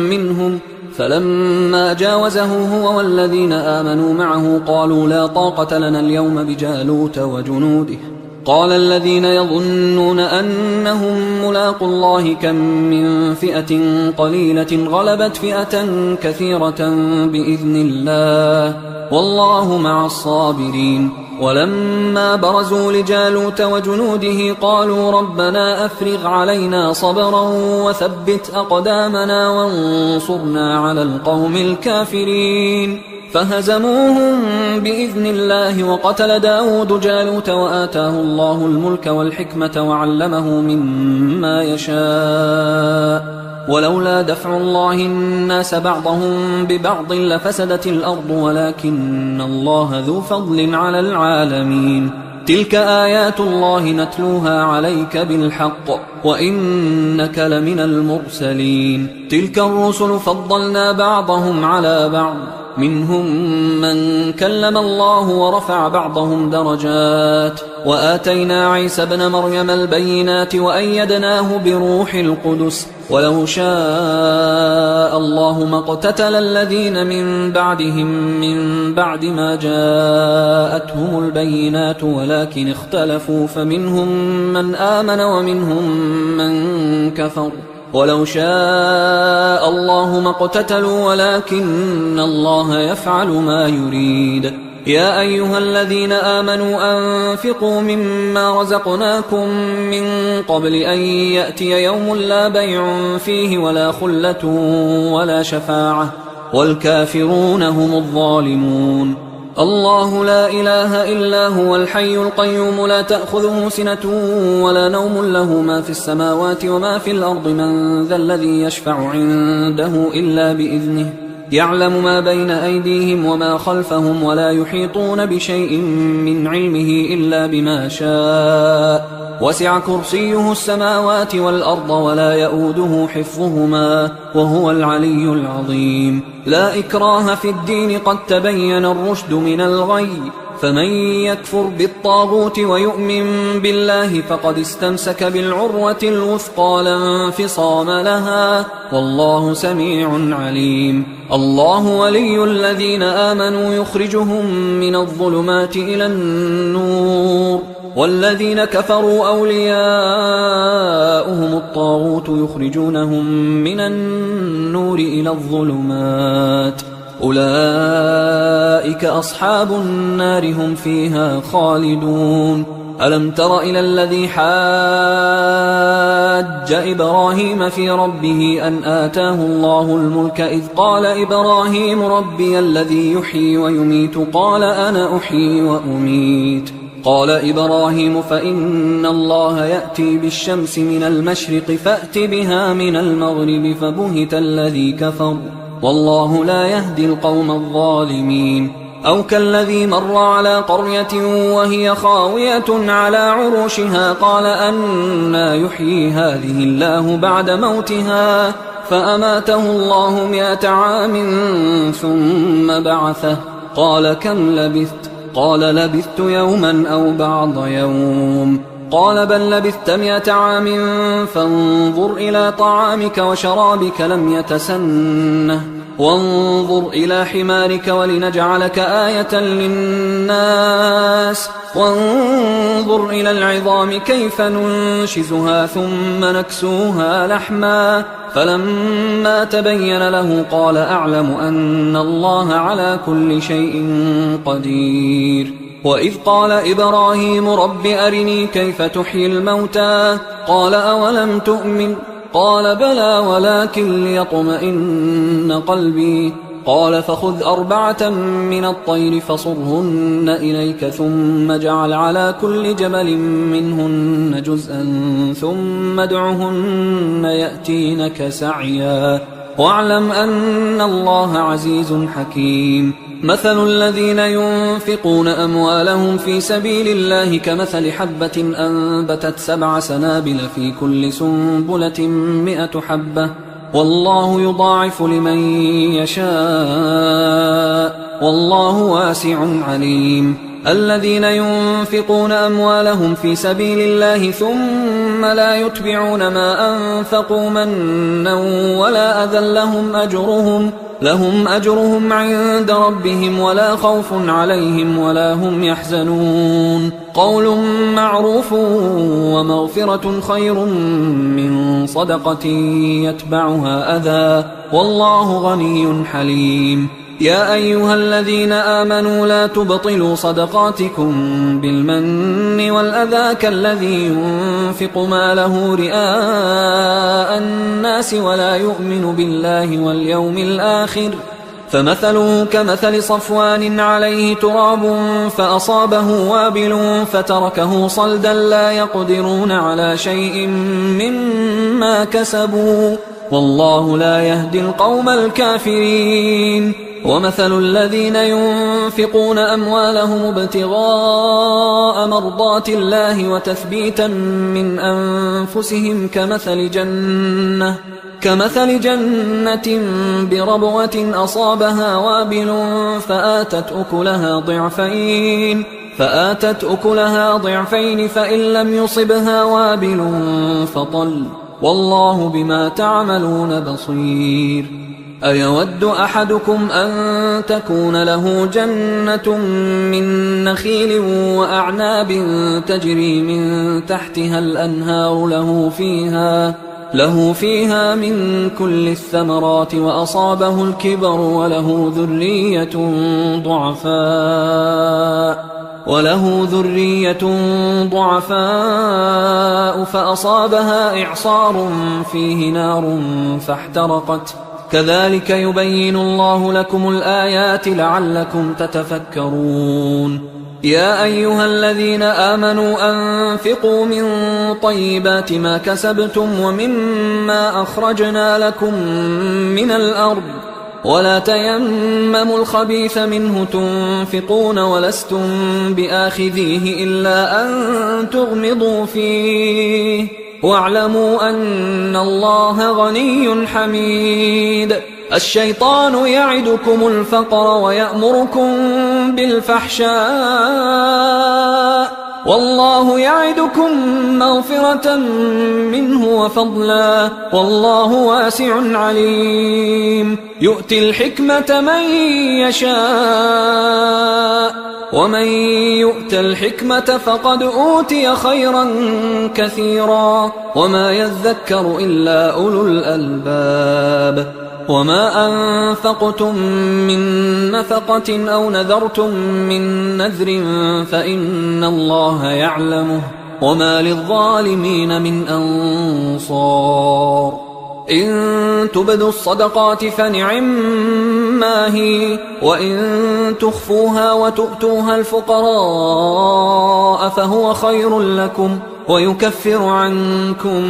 منهم. فلما جاوزه هو والذين آمنوا معه قالوا لا طاقة لنا اليوم بجالوت وجنوده. قال الذين يظنون أنهم ملاقوا الله كم من فئة قليلة غلبت فئة كثيرة بإذن الله والله مع الصابرين. ولما برزوا لجالوت وجنوده قالوا ربنا أفرغ علينا صبرا وثبت أقدامنا وانصرنا على القوم الكافرين، فهزموهم بإذن الله. وقتل داود جالوت وآتاه الله الملك والحكمة وعلمه مما يشاء، ولولا دفع الله الناس بعضهم ببعض لفسدت الأرض ولكن الله ذو فضل على العالمين. تلك آيات الله نتلوها عليك بالحق وإنك لمن المرسلين. تلك الرسل فضلنا بعضهم على بعض، منهم من كلم الله ورفع بعضهم درجات، وآتينا عيسى ابن مريم البينات وأيدناه بروح القدس، ولو شاء الله ما اقتتل الذين من بعدهم من بعد ما جاءتهم البينات ولكن اختلفوا فمنهم من آمن ومنهم من كفر، ولو شاء الله ما اقتتلوا ولكن الله يفعل ما يريد. يا أيها الذين آمنوا أنفقوا مما رزقناكم من قبل أن يأتي يوم لا بيع فيه ولا خلة ولا شفاعة والكافرون هم الظالمون. الله لا إله إلا هو الحي القيوم لا تأخذه سنة ولا نوم له ما في السماوات وما في الأرض من ذا الذي يشفع عنده إلا بإذنه يعلم ما بين أيديهم وما خلفهم ولا يحيطون بشيء من علمه إلا بما شاء وسع كرسيه السماوات والأرض ولا يؤوده حفظهما وهو العلي العظيم. لا إكراه في الدين قد تبين الرشد من الغي فمن يكفر بالطاغوت ويؤمن بالله فقد استمسك بالعروة الوثقى لا انفصام لها، والله سميع عليم. الله ولي الذين آمنوا يخرجهم من الظلمات إلى النور، والذين كفروا أولياؤهم الطاغوت يخرجونهم من النور إلى الظلمات، أولئك أصحاب النار هم فيها خالدون. ألم تر إلى الذي حاج إبراهيم في ربه أن آتاه الله الملك إذ قال إبراهيم ربي الذي يحيي ويميت قال أنا أحيي وأميت. قال إبراهيم فإن الله يأتي بالشمس من المشرق فأت بها من المغرب فبهت الذي كفر والله لا يهدي القوم الظالمين. أو كالذي مر على قرية وهي خاوية على عروشها قال أنى يحيي هذه الله بعد موتها فأماته الله 100 عام ثم بعثه قال كم لبثت؟ قال لبثت يوما أو بعض يوم. قال بل لبثت 100 عام فانظر إلى طعامك وشرابك لم يتسنه وانظر إلى حمارك ولنجعلك آية للناس وانظر إلى العظام كيف ننشزها ثم نكسوها لحما فلما تبين له قال أعلم أن الله على كل شيء قدير. وإذ قال إبراهيم رب أرني كيف تحيي الموتى قال أولم تؤمن قال بلى ولكن ليطمئن قلبي قال فخذ 4 من الطير فصرهن إليك ثم اجعل على كل جبل منهن جزءا ثم ادعهن يأتينك سعيا واعلم أن الله عزيز حكيم. مثل الذين ينفقون أموالهم في سبيل الله كمثل حبة أنبتت 7 سنابل في كل سنبلة 100 حبة والله يضاعف لمن يشاء والله واسع عليم. الذين ينفقون أموالهم في سبيل الله ثم لا يتبعون ما أنفقوا منا ولا أذى لهم أجرهم عند ربهم ولا خوف عليهم ولا هم يحزنون. قول معروف ومغفرة خير من صدقة يتبعها أذى والله غني حليم. يا أيها الذين آمنوا لا تبطلوا صدقاتكم بالمن والأذى كالذي ينفق ماله رئاء الناس ولا يؤمن بالله واليوم الآخر فمثله كمثل صفوان عليه تراب فأصابه وابل فتركه صلدا لا يقدرون على شيء مما كسبوا والله لا يهدي القوم الكافرين. ومثل الذين ينفقون أموالهم ابتغاء مرضات الله وتثبيتا من أنفسهم كمثل جنة بربوة أصابها وابل فآتت أكلها ضعفين فإن لم يصبها وابل فطل والله بما تعملون بصير. أيود أحدكم أن تكون له جنة من نخيل وأعناب تجري من تحتها الأنهار له فيها من كل الثمرات وأصابه الكبر وله ذرية ضعفاء فأصابها إعصار فيه نار فاحترقت كذلك يبين الله لكم الآيات لعلكم تتفكرون. يا أيها الذين آمنوا أنفقوا من طيبات ما كسبتم ومما أخرجنا لكم من الأرض ولا تيمموا الخبيث منه تنفقون ولستم بآخذيه إلا أن تغمضوا فيه واعلموا أن الله غني حميد. الشيطان يعدكم الفقر ويأمركم بالفحشاء والله يعدكم مغفرة منه وفضلا والله واسع عليم يؤتي الحكمة من يشاء ومن يؤت الحكمة فقد أوتي خيرا كثيرا وما يذكر إلا أولو الألباب وما أنفقتم من نفقة أو نذرتم من نذر فإن الله يعلمه وما للظالمين من أنصار إن تبدوا الصدقات فنعما هي وإن تخفوها وتؤتوها الفقراء فهو خير لكم ويكفر عنكم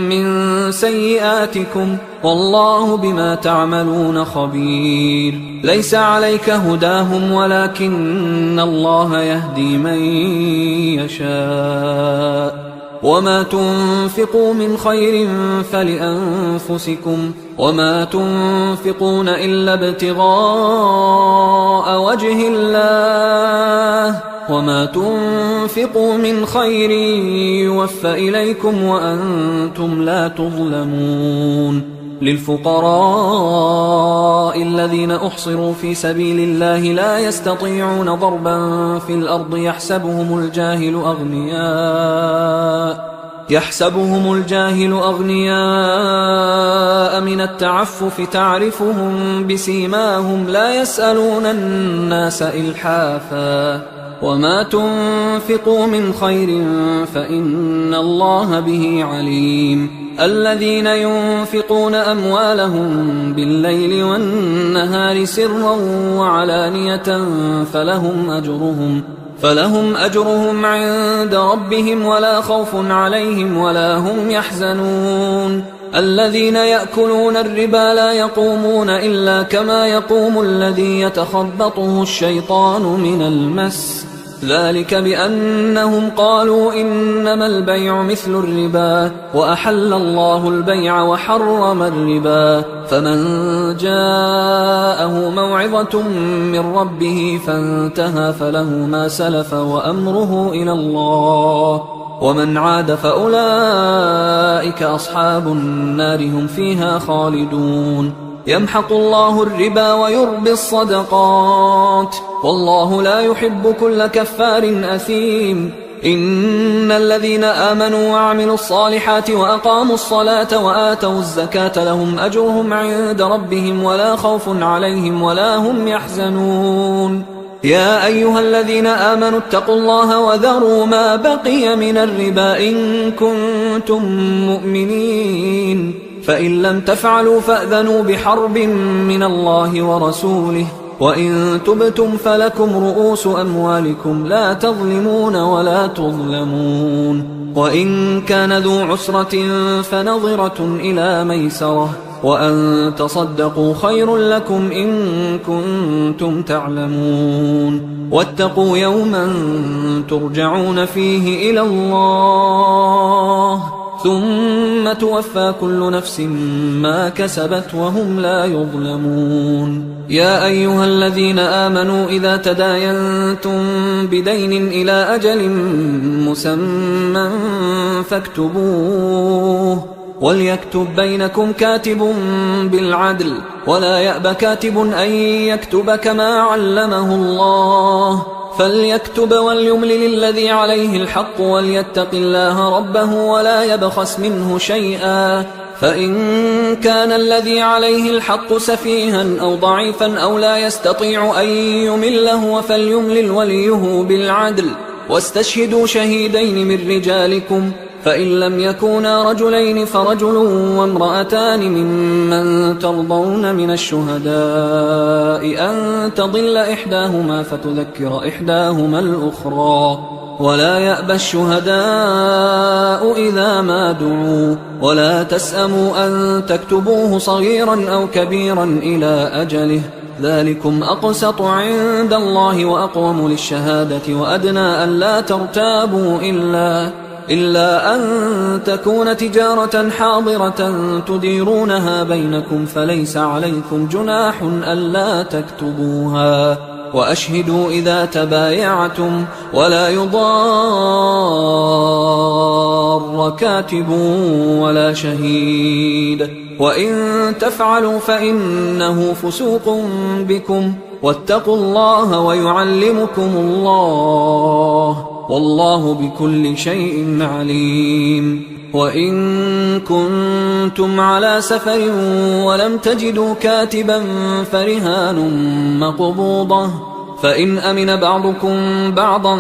من سيئاتكم والله بما تعملون خبير ليس عليك هداهم ولكن الله يهدي من يشاء وما تنفقوا من خير فلأنفسكم وما تنفقون إلا ابتغاء وجه الله وما تنفقوا من خير يوفى إليكم وأنتم لا تظلمون للفقراء الذين أحصروا في سبيل الله لا يستطيعون ضربا في الأرض يحسبهم الجاهل أغنياء من التعفف تعرفهم بسيماهم لا يسألون الناس إلحافا وما تنفقوا من خير فإن الله به عليم الذين ينفقون أموالهم بالليل والنهار سرا وعلانية فلهم أجرهم عند ربهم ولا خوف عليهم ولا هم يحزنون الذين يأكلون الربا لا يقومون إلا كما يقوم الذي يتخبطه الشيطان من المس ذلك بأنهم قالوا إنما البيع مثل الربا وأحل الله البيع وحرم الربا فمن جاءه موعظة من ربه فانتهى فله ما سلف وأمره إلى الله ومن عاد فأولئك أصحاب النار هم فيها خالدون يمحق الله الربا ويربي الصدقات والله لا يحب كل كفار أثيم إن الذين آمنوا وعملوا الصالحات وأقاموا الصلاة وآتوا الزكاة لهم أجرهم عند ربهم ولا خوف عليهم ولا هم يحزنون يا أيها الذين آمنوا اتقوا الله وذروا ما بقي من الربا إن كنتم مؤمنين فإن لم تفعلوا فأذنوا بحرب من الله ورسوله وإن تبتم فلكم رؤوس أموالكم لا تظلمون ولا تظلمون وإن كان ذو عسرة فنظرة إلى ميسرة وأن تصدقوا خير لكم إن كنتم تعلمون واتقوا يوما ترجعون فيه إلى الله ثم توفى كل نفس ما كسبت وهم لا يظلمون يا أيها الذين آمنوا إذا تداينتم بدين إلى أجل مسمى فاكتبوه وليكتب بينكم كاتب بالعدل ولا يأب كاتب أن يكتب كما علمه الله فليكتب وليملل الذي عليه الحق وليتق الله ربه ولا يبخس منه شيئا فإن كان الذي عليه الحق سفيها أو ضعيفا أو لا يستطيع أن يمله فليملل وليه بالعدل واستشهدوا شهيدين من رجالكم فإن لم يكونا رجلين فرجل وامرأتان ممن ترضون من الشهداء أن تضل إحداهما فتذكر إحداهما الأخرى ولا يأبى الشهداء إذا ما دعوا ولا تسأموا أن تكتبوه صغيرا أو كبيرا إلى أجله ذلكم أقسط عند الله وأقوم للشهادة وأدنى أن لا ترتابوا إلا أن تكون تجارة حاضرة تديرونها بينكم فليس عليكم جناح ألا تكتبوها، وأشهدوا إذا تبايعتم، ولا يضار كاتب ولا شهيد، وإن تفعلوا فإنه فسوق بكم، واتقوا الله ويعلمكم الله، والله بكل شيء عليم. وإن كنتم على سفر ولم تجدوا كاتبا فرهان مقبوضة، فإن أمن بعضكم بعضا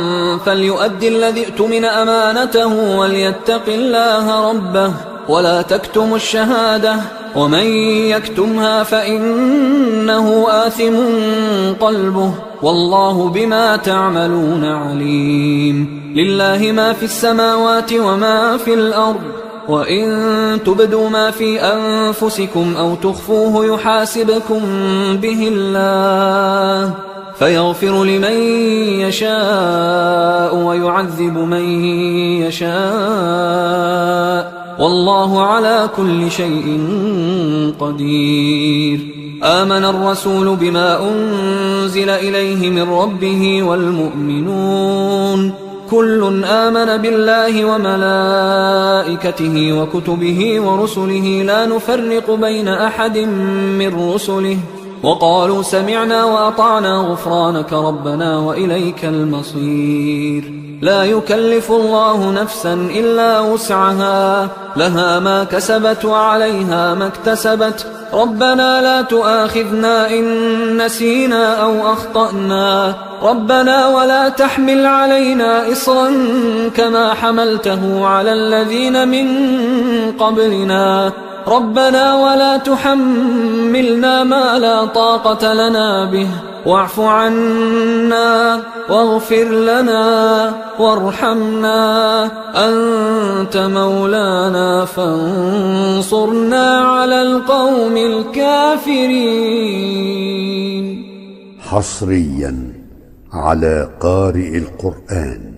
فليؤدي الذي اؤتمن أمانته وليتق الله ربه ولا تكتموا الشهادة، ومن يكتمها فإنه آثم قلبه، والله بما تعملون عليم. لله ما في السماوات وما في الأرض، وإن تبدوا ما في أنفسكم أو تخفوه يحاسبكم به الله، فيغفر لمن يشاء ويعذب من يشاء، والله على كل شيء قدير. آمن الرسول بما أنزل إليه من ربه والمؤمنون كل آمن بالله وملائكته وكتبه ورسله لا نفرق بين أحد من رسله، وقالوا سمعنا وأطعنا غفرانك ربنا وإليك المصير. لا يكلف الله نفسا إلا وسعها، لها ما كسبت وعليها ما اكتسبت، ربنا لا تؤاخذنا إن نسينا أو أخطأنا، ربنا ولا تحمل علينا إصرا كما حملته على الذين من قبلنا، ربنا ولا تحملنا ما لا طاقة لنا به، واعف عنا واغفر لنا وارحمنا، أنت مولانا فانصرنا على القوم الكافرين. حصريا على قارئ القرآن.